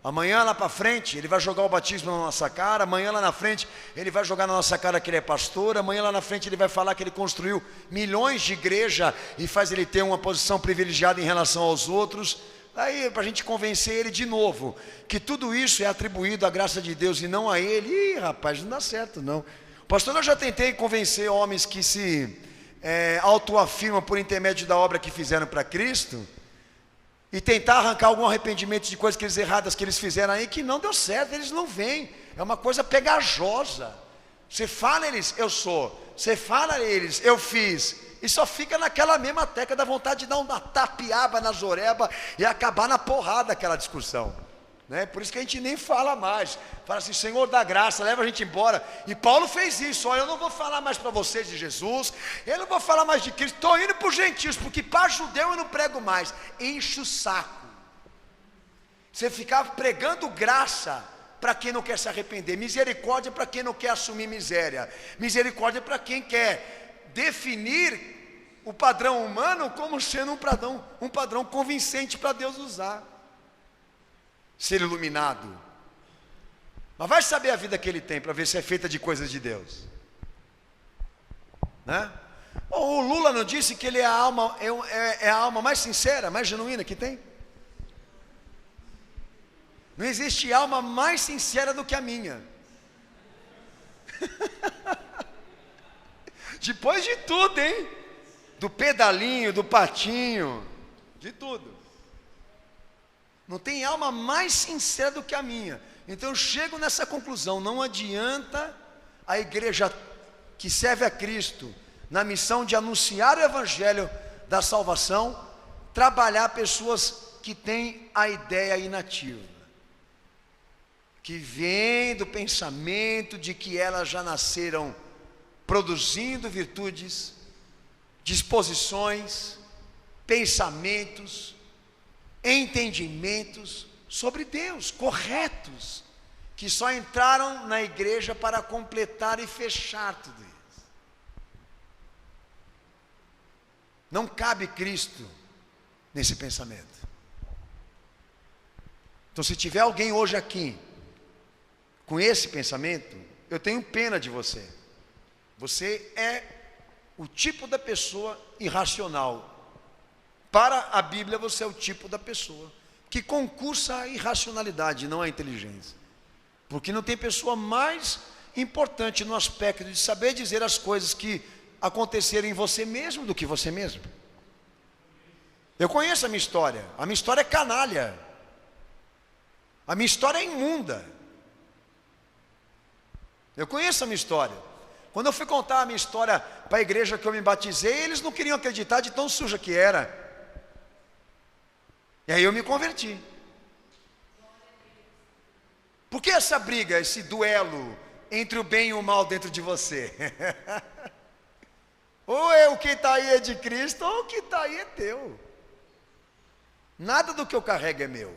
Amanhã lá para frente ele vai jogar o batismo na nossa cara. Amanhã lá na frente ele vai jogar na nossa cara que ele é pastor. Amanhã lá na frente ele vai falar que ele construiu milhões de igrejas e faz ele ter uma posição privilegiada em relação aos outros. Aí para a gente convencer ele de novo que tudo isso é atribuído à graça de Deus e não a ele. Ih, rapaz, não dá certo não. Pastor, eu já tentei convencer homens que se autoafirmam por intermédio da obra que fizeram para Cristo e tentar arrancar algum arrependimento de coisas erradas que eles fizeram aí, que não deu certo, eles não vêm. É uma coisa pegajosa. Você fala eles, eu sou. Você fala eles, eu fiz. E só fica naquela mesma tecla da vontade de dar uma tapiaba na zoreba e acabar na porrada aquela discussão, né? Por isso que a gente nem fala mais. Fala assim: Senhor da graça, leva a gente embora. E Paulo fez isso: olha, eu não vou falar mais para vocês de Jesus, eu não vou falar mais de Cristo, estou indo para os gentios, porque para judeu eu não prego mais. Enche o saco. Você ficava pregando graça para quem não quer se arrepender, misericórdia para quem não quer assumir miséria, misericórdia para quem quer definir o padrão humano como sendo um padrão convincente para Deus usar. Ser iluminado. Mas vai saber a vida que ele tem para ver se é feita de coisas de Deus, né? O Lula não disse que ele é a alma mais sincera, mais genuína que tem? Não existe alma mais sincera do que a minha. Depois de tudo, hein? Do pedalinho, do patinho, de tudo. Não tem alma mais sincera do que a minha. Então eu chego nessa conclusão: não adianta a igreja que serve a Cristo na missão de anunciar o evangelho da salvação trabalhar pessoas que têm a ideia inativa, que vêm do pensamento de que elas já nasceram produzindo virtudes, disposições, pensamentos, entendimentos sobre Deus, corretos, que só entraram na igreja para completar e fechar tudo isso. Não cabe Cristo nesse pensamento. Então, se tiver alguém hoje aqui com esse pensamento, eu tenho pena de você. Você é o tipo da pessoa irracional. Para a Bíblia, você é o tipo da pessoa que concursa a irracionalidade, não a inteligência. Porque não tem pessoa mais importante no aspecto de saber dizer as coisas que aconteceram em você mesmo do que você mesmo. Eu conheço a minha história é canalha, a minha história é imunda. Eu conheço a minha história. Quando eu fui contar a minha história para a igreja que eu me batizei, eles não queriam acreditar de tão suja que era. E aí eu me converti. Por que essa briga, esse duelo entre o bem e o mal dentro de você? Ou o que está aí é de Cristo, ou o que está aí é teu. Nada do que eu carrego é meu.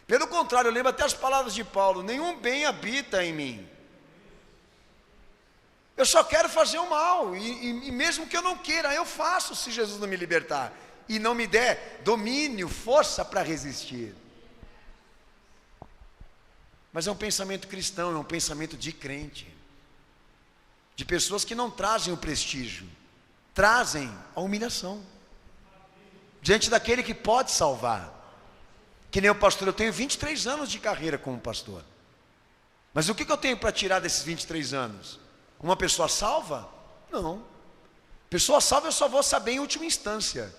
Pelo contrário, eu lembro até as palavras de Paulo: nenhum bem habita em mim. Eu só quero fazer o mal, e mesmo que eu não queira, eu faço, se Jesus não me libertar e não me der domínio, força para resistir. Mas é um pensamento cristão, é um pensamento de crente, de pessoas que não trazem o prestígio, trazem a humilhação diante daquele que pode salvar. Que nem o pastor, eu tenho 23 anos de carreira como pastor, mas o que eu tenho para tirar desses 23 anos? Uma pessoa salva? Não. Pessoa salva eu só vou saber em última instância.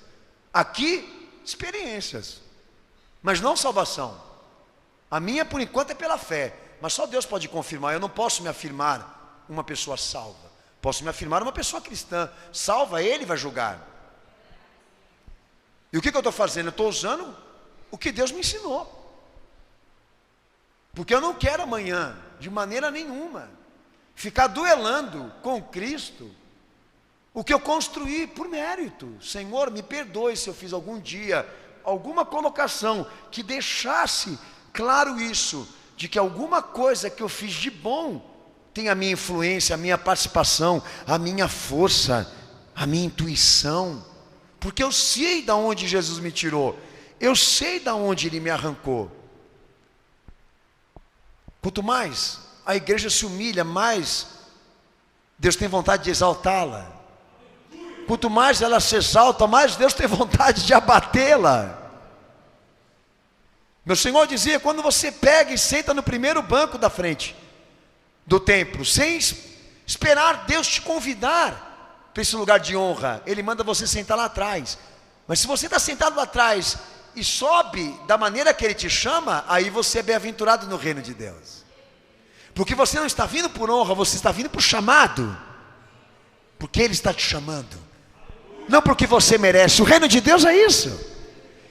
Aqui, experiências. mas não salvação. A minha, por enquanto, é pela fé, mas só Deus pode confirmar. Eu não posso me afirmar uma pessoa salva. Posso me afirmar uma pessoa cristã. Salva, Ele vai julgar. E o que eu estou fazendo? Eu estou usando o que Deus me ensinou. Porque eu não quero amanhã, de maneira nenhuma, ficar duelando com Cristo o que eu construí por mérito. Senhor, me perdoe se eu fiz algum dia alguma colocação que deixasse claro isso, de que alguma coisa que eu fiz de bom tem a minha influência, a minha participação, a minha força, a minha intuição, porque eu sei de onde Jesus me tirou, eu sei de onde Ele me arrancou. Quanto mais a igreja se humilha, mais Deus tem vontade de exaltá-la. Quanto mais ela se exalta, mais Deus tem vontade de abatê-la. Meu Senhor dizia, quando você pega e senta no primeiro banco da frente do templo, sem esperar Deus te convidar para esse lugar de honra, Ele manda você sentar lá atrás. Mas se você está sentado lá atrás e sobe da maneira que Ele te chama, aí você é bem-aventurado no reino de Deus. Porque você não está vindo por honra, você está vindo por chamado. Porque Ele está te chamando, não porque você merece. O reino de Deus é isso.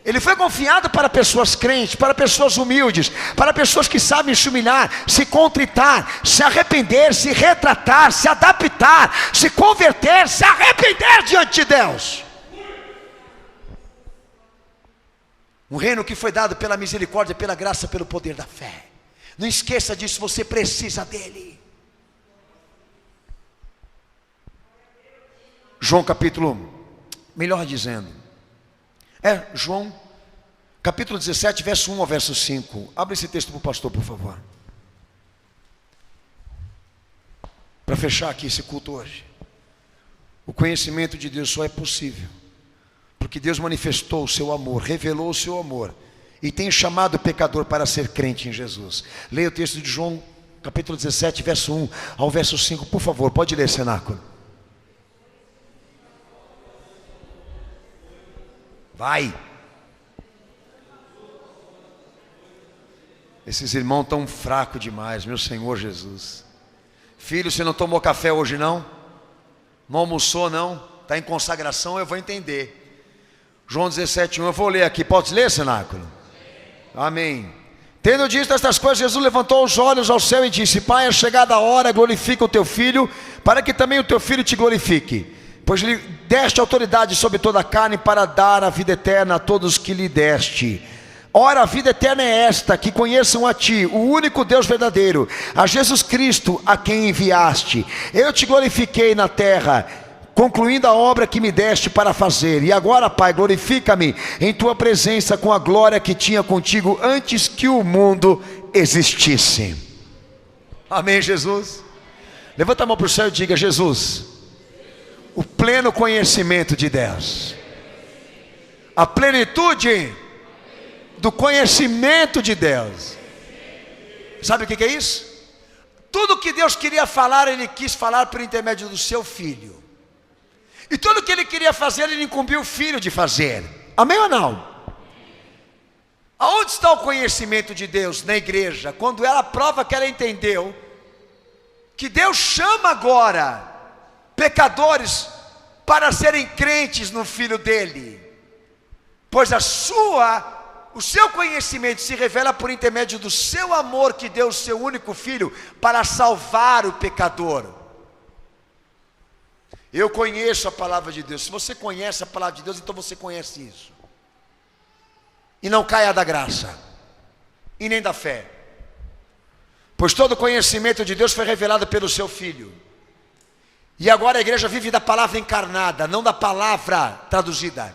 Ele foi confiado para pessoas crentes, para pessoas humildes, para pessoas que sabem se humilhar, se contritar, se arrepender, se retratar, se adaptar, se converter, se arrepender diante de Deus. Um reino que foi dado pela misericórdia, pela graça, pelo poder da fé. Não esqueça disso, você precisa dele. João capítulo 1, melhor dizendo, João capítulo 17, verso 1 ao verso 5. Abre esse texto para o pastor, por favor, para fechar aqui esse culto hoje. O conhecimento de Deus só é possível porque Deus manifestou o seu amor, revelou o seu amor e tem chamado o pecador para ser crente em Jesus. Leia o texto de João capítulo 17, verso 1 ao verso 5, por favor. Pode ler, cenáculo. Vai. Esses irmãos estão fracos demais, meu Senhor Jesus. Filho, você não tomou café hoje não? Não almoçou não? Está em consagração, eu vou entender. João 17, 1, eu vou ler aqui. Pode ler, cenáculo? Amém. Tendo dito estas coisas, Jesus levantou os olhos ao céu e disse: Pai, é chegada a hora, glorifica o teu filho, para que também o teu filho te glorifique. Pois lhe deste autoridade sobre toda a carne, para dar a vida eterna a todos que lhe deste. Ora, a vida eterna é esta, que conheçam a ti, o único Deus verdadeiro, a Jesus Cristo, a quem enviaste. Eu te glorifiquei na terra, concluindo a obra que me deste para fazer. E agora, Pai, glorifica-me em tua presença com a glória que tinha contigo antes que o mundo existisse. Amém, Jesus? Levanta a mão para o céu e diga: Jesus, o pleno conhecimento de Deus, a plenitude do conhecimento de Deus. Sabe o que é isso? Tudo que Deus queria falar, Ele quis falar por intermédio do seu Filho. E tudo que Ele queria fazer, Ele incumbiu o Filho de fazer. Amém ou não? Aonde está o conhecimento de Deus? Na igreja. Quando ela prova que ela entendeu que Deus chama agora pecadores para serem crentes no Filho dele, pois o seu conhecimento se revela por intermédio do seu amor, que deu o seu único Filho para salvar o pecador. Eu conheço a palavra de Deus. Se você conhece a palavra de Deus, então você conhece isso. E não caia da graça e nem da fé, pois todo o conhecimento de Deus foi revelado pelo seu Filho. E agora a igreja vive da palavra encarnada, não da palavra traduzida.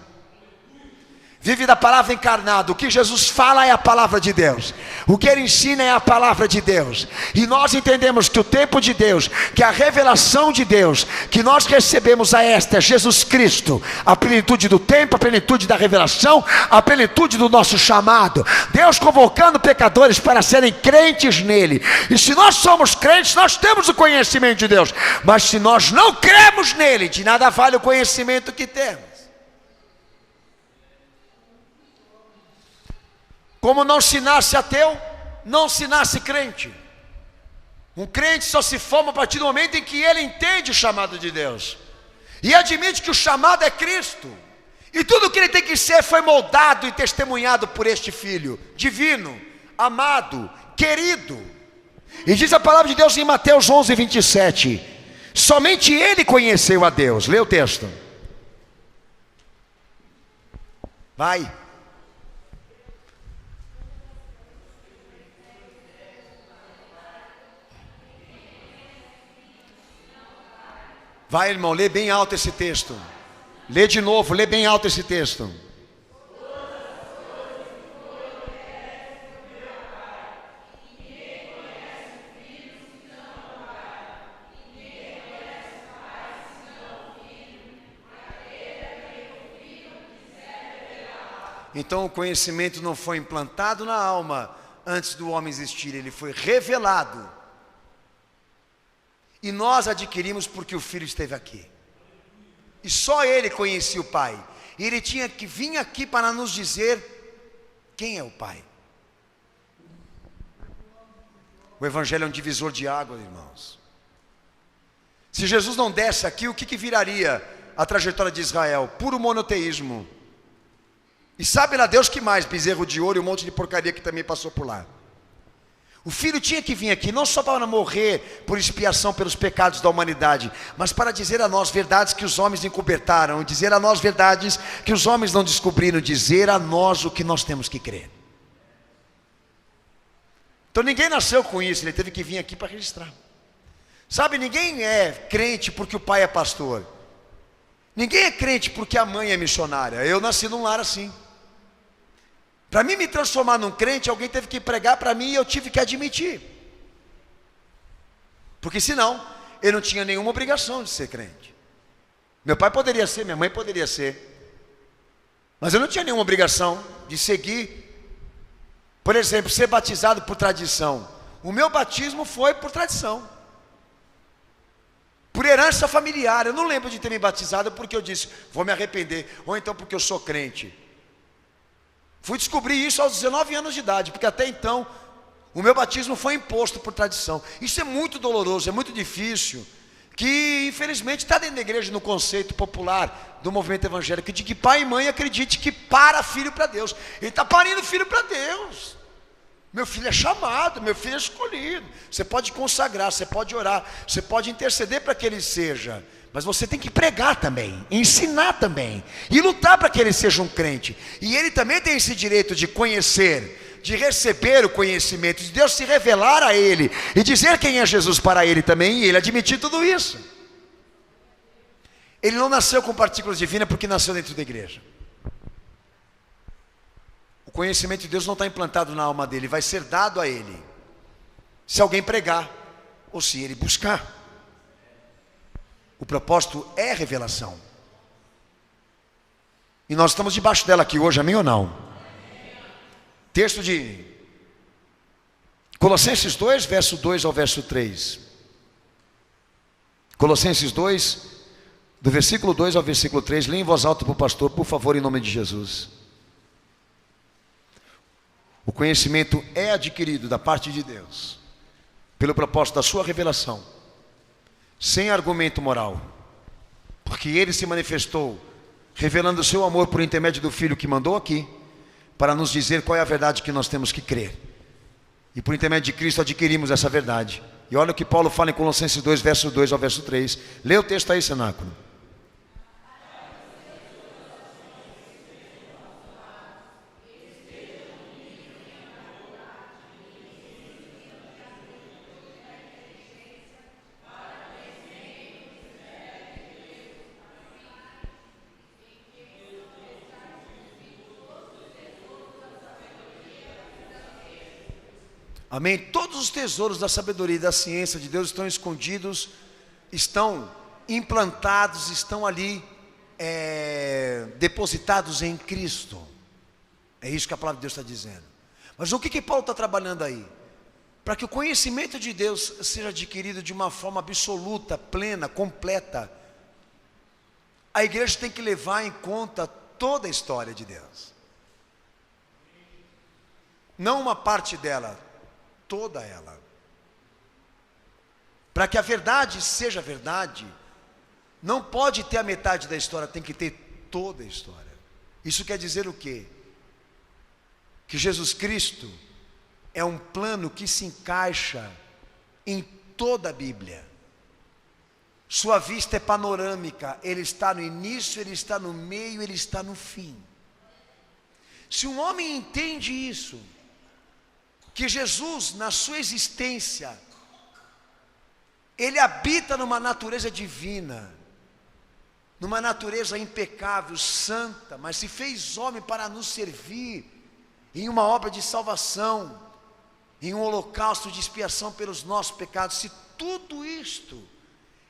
Vive da palavra encarnada. O que Jesus fala é a palavra de Deus. O que Ele ensina é a palavra de Deus. E nós entendemos que o tempo de Deus, que a revelação de Deus que nós recebemos a esta é Jesus Cristo. A plenitude do tempo, a plenitude da revelação, a plenitude do nosso chamado. Deus convocando pecadores para serem crentes nele. E se nós somos crentes, nós temos o conhecimento de Deus. Mas se nós não cremos nele, de nada vale o conhecimento que temos. Como não se nasce ateu, não se nasce crente. Um crente só se forma a partir do momento em que ele entende o chamado de Deus e admite que o chamado é Cristo, e tudo que ele tem que ser foi moldado e testemunhado por este Filho divino, amado, querido. E diz a palavra de Deus em Mateus 11, 27, somente ele conheceu a Deus. Lê o texto. Vai. Vai, irmão, lê bem alto esse texto. Lê de novo, lê bem alto esse texto. Então o conhecimento não foi implantado na alma antes do homem existir, ele foi revelado. E nós adquirimos porque o Filho esteve aqui. E só ele conhecia o Pai. E ele tinha que vir aqui para nos dizer quem é o Pai. O Evangelho é um divisor de águas, irmãos. Se Jesus não desse aqui, o que viraria a trajetória de Israel? Puro monoteísmo. E sabe lá Deus que mais? Bezerro de ouro e um monte de porcaria que também passou por lá. O Filho tinha que vir aqui, não só para morrer por expiação pelos pecados da humanidade, mas para dizer a nós verdades que os homens encobertaram, dizer a nós verdades que os homens não descobriram, dizer a nós o que nós temos que crer. Então ninguém nasceu com isso, ele teve que vir aqui para registrar. Sabe, ninguém é crente porque o pai é pastor. Ninguém é crente porque a mãe é missionária. Eu nasci num lar assim. Para mim me transformar num crente, alguém teve que pregar para mim e eu tive que admitir. Porque senão, eu não tinha nenhuma obrigação de ser crente. Meu pai poderia ser, minha mãe poderia ser. Mas eu não tinha nenhuma obrigação de seguir. Por exemplo, ser batizado por tradição. O meu batismo foi por tradição. Por herança familiar. Eu não lembro de ter me batizado porque eu disse, vou me arrepender. Ou então porque eu sou crente. Fui descobrir isso aos 19 anos de idade, porque até então o meu batismo foi imposto por tradição. Isso é muito doloroso, é muito difícil, que infelizmente está dentro da igreja no conceito popular do movimento evangélico, de que pai e mãe acredite que para filho para Deus. Ele está parindo filho para Deus. Meu filho é chamado, meu filho é escolhido. Você pode consagrar, você pode orar, você pode interceder para que ele seja, mas você tem que pregar também, ensinar também, e lutar para que ele seja um crente. E ele também tem esse direito de conhecer, de receber o conhecimento, de Deus se revelar a ele, e dizer quem é Jesus para ele também, e ele admitir tudo isso. Ele não nasceu com partículas divinas porque nasceu dentro da igreja. O conhecimento de Deus não está implantado na alma dele, vai ser dado a ele, se alguém pregar, ou se ele buscar. O propósito é revelação. E nós estamos debaixo dela aqui hoje, amém ou não? Amém. Texto de Colossenses 2, verso 2 ao verso 3. Colossenses 2, do versículo 2 ao versículo 3. Lê em voz alta para o pastor, por favor, em nome de Jesus. O conhecimento é adquirido da parte de Deus, pelo propósito da sua revelação, sem argumento moral, porque ele se manifestou, revelando o seu amor por intermédio do Filho que mandou aqui, para nos dizer qual é a verdade que nós temos que crer. E por intermédio de Cristo adquirimos essa verdade. E olha o que Paulo fala em Colossenses 2, verso 2 ao verso 3. Lê o texto aí, cenáculo. Amém? Todos os tesouros da sabedoria e da ciência de Deus estão escondidos, estão implantados, estão ali depositados em Cristo. É isso que a palavra de Deus está dizendo. Mas o que Paulo está trabalhando aí? Para que o conhecimento de Deus seja adquirido de uma forma absoluta, plena, completa, a igreja tem que levar em conta toda a história de Deus. não uma parte dela, toda ela. Para que a verdade seja verdade, não pode ter a metade da história, tem que ter toda a história. Isso quer dizer o quê? Que Jesus Cristo é um plano que se encaixa em toda a Bíblia. Sua vista é panorâmica, ele está no início, ele está no meio, ele está no fim. Se um homem entende isso, que Jesus, na sua existência, ele habita numa natureza divina, numa natureza impecável, santa, mas se fez homem para nos servir em uma obra de salvação, em um holocausto de expiação pelos nossos pecados. Se tudo isto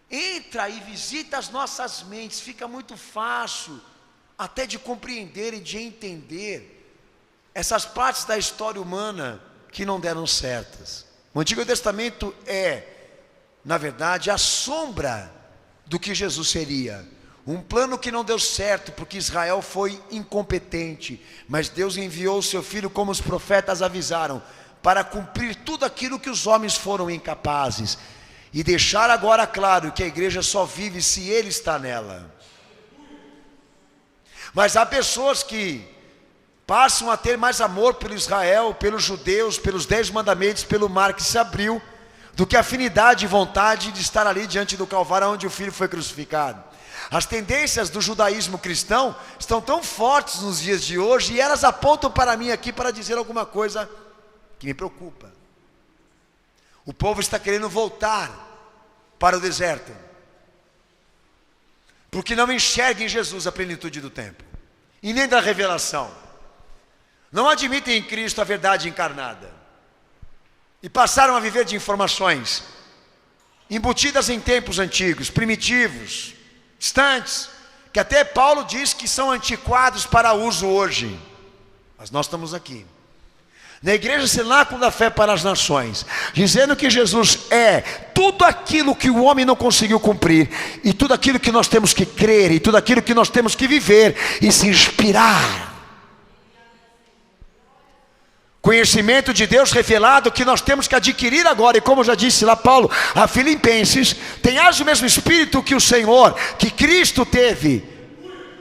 entra e visita as nossas mentes, fica muito fácil até de compreender e de entender essas partes da história humana que não deram certas. O Antigo Testamento é, na verdade, a sombra do que Jesus seria. Um plano que não deu certo, porque Israel foi incompetente, mas Deus enviou o seu Filho, como os profetas avisaram, para cumprir tudo aquilo que os homens foram incapazes, e deixar agora claro que a igreja só vive se Ele está nela. Mas há pessoas que passam a ter mais amor pelo Israel, pelos judeus, pelos 10 mandamentos, pelo mar que se abriu, do que afinidade e vontade de estar ali diante do Calvário, onde o Filho foi crucificado. As tendências do judaísmo cristão estão tão fortes nos dias de hoje, e elas apontam para mim aqui para dizer alguma coisa que me preocupa. O povo está querendo voltar para o deserto, porque não enxerga em Jesus a plenitude do tempo, e nem da revelação. Não admitem em Cristo a verdade encarnada, e passaram a viver de informações embutidas em tempos antigos, primitivos, distantes, que até Paulo diz que são antiquados para uso hoje. Mas nós estamos aqui na igreja cenáculo da fé para as nações, dizendo que Jesus é tudo aquilo que o homem não conseguiu cumprir, e tudo aquilo que nós temos que crer, e tudo aquilo que nós temos que viver e se inspirar. Conhecimento de Deus revelado que nós temos que adquirir agora. E como já disse lá Paulo a Filipenses, tenhais o mesmo espírito que o Senhor, que Cristo teve,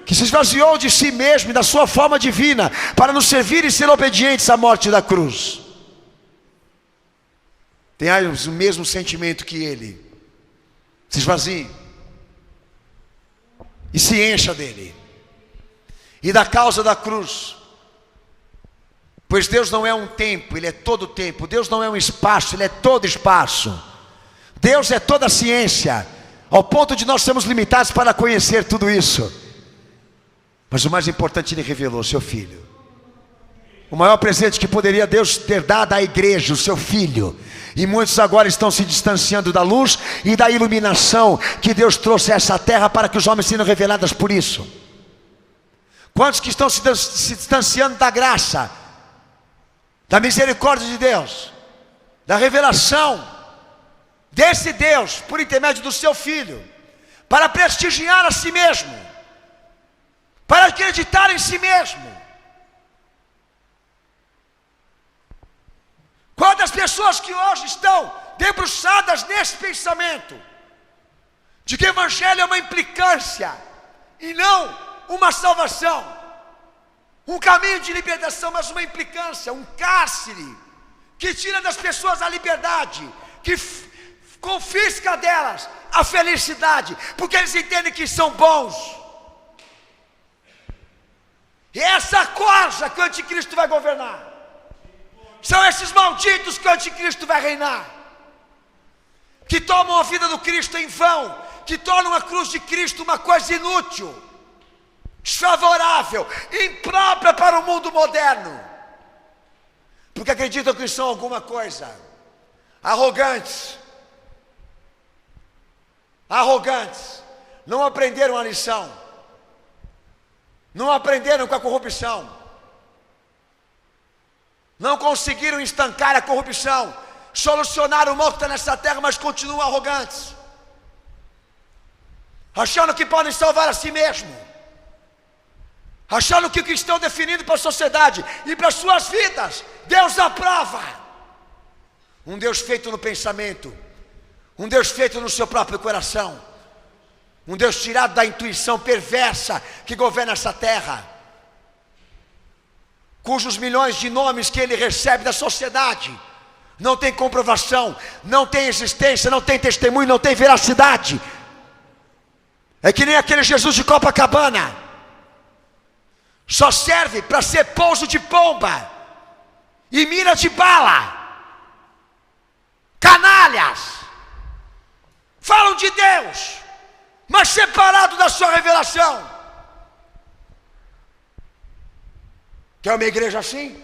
que se esvaziou de si mesmo e da sua forma divina, para nos servir e ser obedientes à morte da cruz. Tenhais o mesmo sentimento que Ele. Se esvazie e se encha dele e da causa da cruz. Pois Deus não é um tempo, Ele é todo tempo. Deus não é um espaço, Ele é todo espaço. Deus é toda a ciência, ao ponto de nós sermos limitados para conhecer tudo isso. Mas o mais importante, Ele revelou seu Filho. O maior presente que poderia Deus ter dado à igreja, o seu Filho. E muitos agora estão se distanciando da luz e da iluminação que Deus trouxe a essa terra, para que os homens sejam revelados por isso. Quantos que estão se distanciando da graça, da misericórdia de Deus, da revelação desse Deus, por intermédio do seu Filho, para prestigiar a si mesmo, para acreditar em si mesmo. Quantas pessoas que hoje estão debruçadas nesse pensamento, de que o Evangelho é uma implicância, e não uma salvação, um caminho de libertação, mas uma implicância, um cárcere, que tira das pessoas a liberdade, que confisca delas a felicidade, porque eles entendem que são bons. E é essa corja que o anticristo vai governar. São esses malditos que o anticristo vai reinar, que tomam a vida do Cristo em vão, que tornam a cruz de Cristo uma coisa inútil, desfavorável, imprópria para o mundo moderno, porque acreditam que são alguma coisa. Arrogantes, não aprenderam a lição, não aprenderam com a corrupção, não conseguiram estancar a corrupção, solucionar o mal que está nessa terra, mas continuam arrogantes, achando que podem salvar a si mesmo, achando que o que estão definindo para a sociedade e para as suas vidas, Deus aprova. Um Deus feito no pensamento, um Deus feito no seu próprio coração, um Deus tirado da intuição perversa que governa essa terra, cujos milhões de nomes que ele recebe da sociedade não tem comprovação, não tem existência, não tem testemunho, não tem veracidade. É que nem aquele Jesus de Copacabana, só serve para ser pouso de pomba e mira de bala. Canalhas falam de Deus, mas separado da sua revelação. Quer uma igreja assim?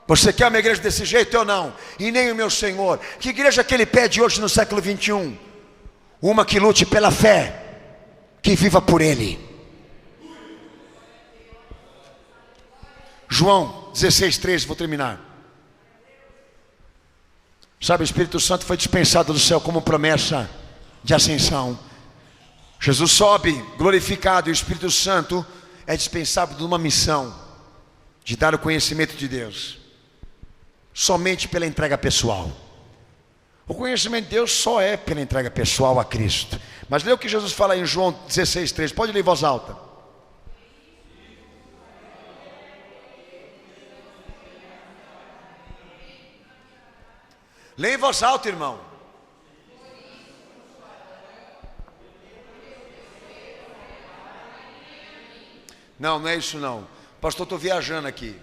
Você quer uma igreja desse jeito? Eu não, e nem o meu Senhor. Que igreja que ele pede hoje no século 21? Uma que lute pela fé, que viva por ele. João 16:13, vou terminar. Sabe, o Espírito Santo foi dispensado do céu como promessa de ascensão. Jesus sobe glorificado, e o Espírito Santo é dispensado de uma missão de dar o conhecimento de Deus somente pela entrega pessoal. O conhecimento de Deus só é pela entrega pessoal a Cristo. Mas lê o que Jesus fala em João 16:13. Pode ler em voz alta. Lê em voz alta, irmão. Não, não é isso não. Pastor, estou viajando aqui.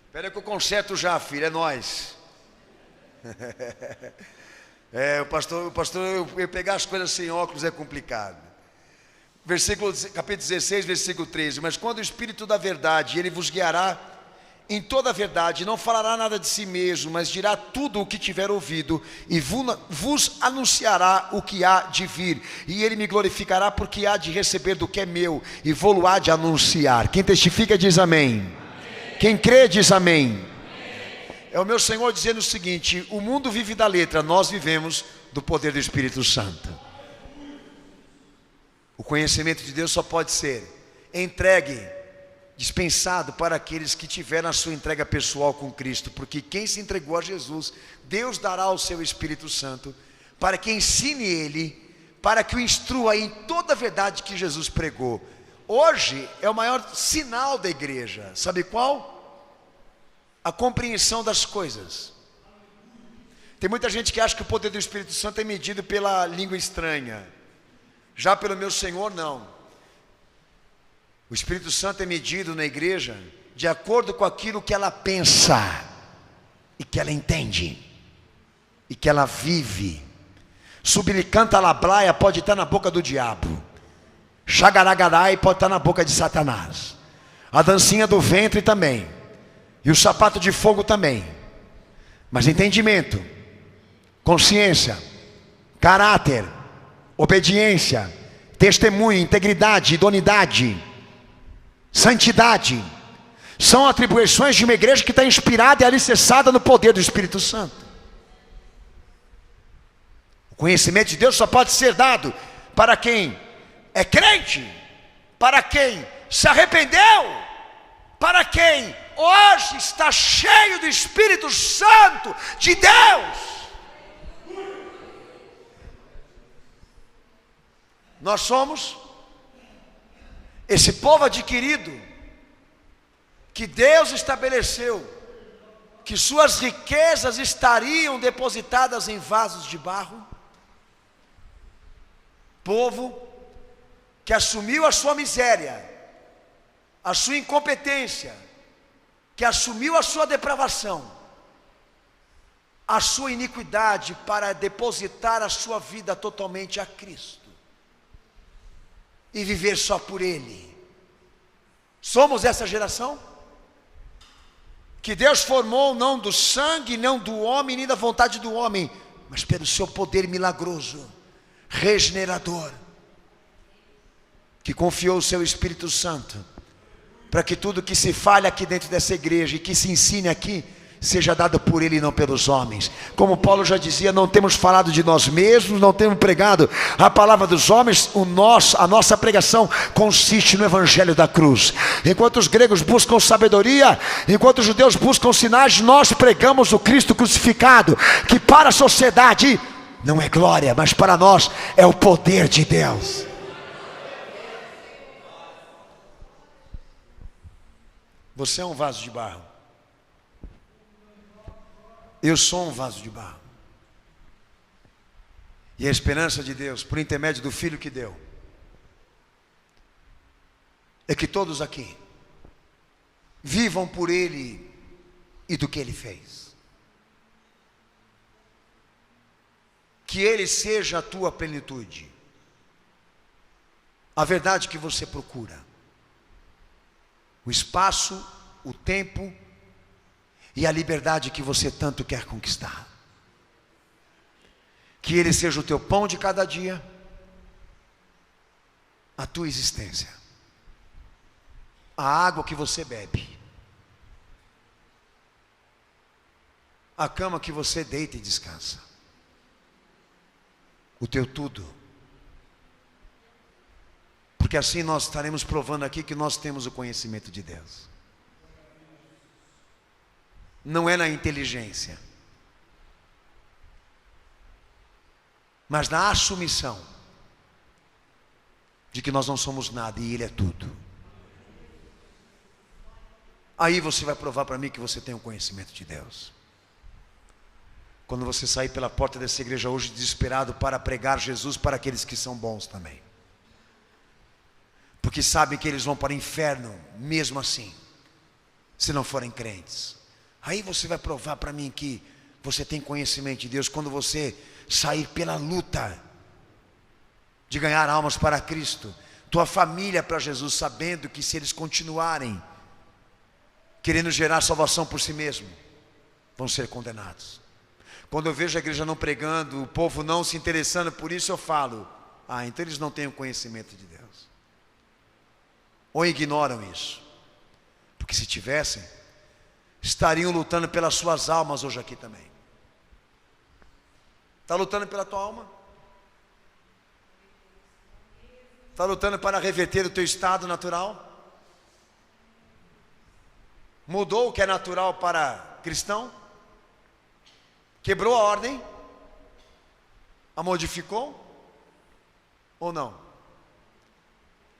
Espera que eu conserto já, filho, é nós. O pastor, eu pegar as coisas sem óculos é complicado. Capítulo 16, versículo 13. Mas quando o Espírito da verdade, ele vos guiará em toda a verdade, não falará nada de si mesmo, mas dirá tudo o que tiver ouvido, e vos anunciará o que há de vir, e ele me glorificará, porque há de receber do que é meu, e vou-lo há de anunciar. Quem testifica diz amém. Amém. Quem crê diz amém. Amém. É o meu Senhor dizendo o seguinte: o mundo vive da letra, nós vivemos do poder do Espírito Santo. O conhecimento de Deus só pode ser entregue, dispensado para aqueles que tiveram a sua entrega pessoal com Cristo, porque quem se entregou a Jesus, Deus dará o seu Espírito Santo, para que ensine ele, para que o instrua em toda a verdade que Jesus pregou. Hoje é o maior sinal da igreja, sabe qual? A compreensão das coisas. Tem muita gente que acha que o poder do Espírito Santo é medido pela língua estranha, já pelo meu Senhor não. O Espírito Santo é medido na igreja de acordo com aquilo que ela pensa, e que ela entende, e que ela vive. Sublicanta lablaia pode estar na boca do diabo, chagaragarai pode estar na boca de Satanás, a dancinha do ventre também, e o sapato de fogo também. Mas entendimento, consciência, caráter, obediência, testemunho, integridade, idoneidade, santidade, são atribuições de uma igreja que está inspirada e alicerçada no poder do Espírito Santo. O conhecimento de Deus só pode ser dado para quem é crente, para quem se arrependeu, para quem hoje está cheio do Espírito Santo de Deus. Nós somos esse povo adquirido, que Deus estabeleceu que suas riquezas estariam depositadas em vasos de barro. Povo que assumiu a sua miséria, a sua incompetência, que assumiu a sua depravação, a sua iniquidade, para depositar a sua vida totalmente a Cristo e viver só por Ele. Somos essa geração que Deus formou não do sangue, não do homem, nem da vontade do homem, mas pelo seu poder milagroso, regenerador, que confiou o seu Espírito Santo, para que tudo que se fale aqui dentro dessa igreja e que se ensine aqui, seja dado por Ele e não pelos homens. Como Paulo já dizia, não temos falado de nós mesmos, não temos pregado a palavra dos homens. A nossa pregação consiste no evangelho da cruz. Enquanto os gregos buscam sabedoria, enquanto os judeus buscam sinais, nós pregamos o Cristo crucificado, que para a sociedade não é glória, mas para nós é o poder de Deus. Você é um vaso de barro. Eu sou um vaso de barro. E a esperança de Deus, por intermédio do Filho que deu, é que todos aqui vivam por Ele e do que Ele fez. Que Ele seja a tua plenitude, a verdade que você procura, o espaço, o tempo e a liberdade que você tanto quer conquistar. Que Ele seja o teu pão de cada dia, a tua existência, a água que você bebe, a cama que você deita e descansa, o teu tudo. Porque assim nós estaremos provando aqui que nós temos o conhecimento de Deus. Não é na inteligência, mas na assumição de que nós não somos nada e Ele é tudo. Aí você vai provar para mim que você tem o conhecimento de Deus. Quando você sair pela porta dessa igreja hoje desesperado para pregar Jesus para aqueles que são bons também, porque sabem que eles vão para o inferno mesmo assim, se não forem crentes. Aí você vai provar para mim que você tem conhecimento de Deus quando você sair pela luta de ganhar almas para Cristo, tua família para Jesus, sabendo que se eles continuarem querendo gerar salvação por si mesmo, vão ser condenados. Quando eu vejo a igreja não pregando, o povo não se interessando por isso, eu falo: então eles não têm o conhecimento de Deus, ou ignoram isso, porque se tivessem, estariam lutando pelas suas almas hoje aqui também. Está lutando pela tua alma? Está lutando para reverter o teu estado natural? Mudou o que é natural para cristão? Quebrou a ordem? A modificou? Ou não?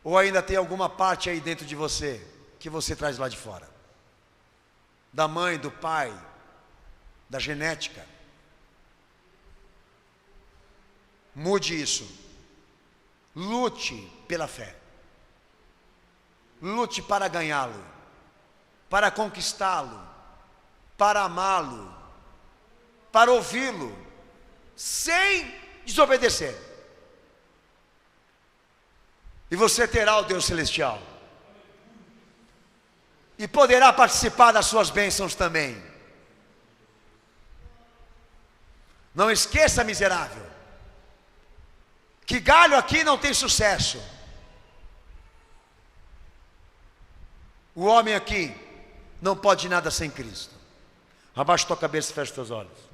Ou ainda tem alguma parte aí dentro de você que você traz lá de fora? Da mãe, do pai, da genética. Mude isso. Lute pela fé. Lute para ganhá-lo, para conquistá-lo, para amá-lo, para ouvi-lo, sem desobedecer. E você terá o Deus celestial. E poderá participar das suas bênçãos também. Não esqueça, miserável, que galho aqui não tem sucesso. O homem aqui não pode nada sem Cristo. Abaixa tua cabeça e fecha teus olhos.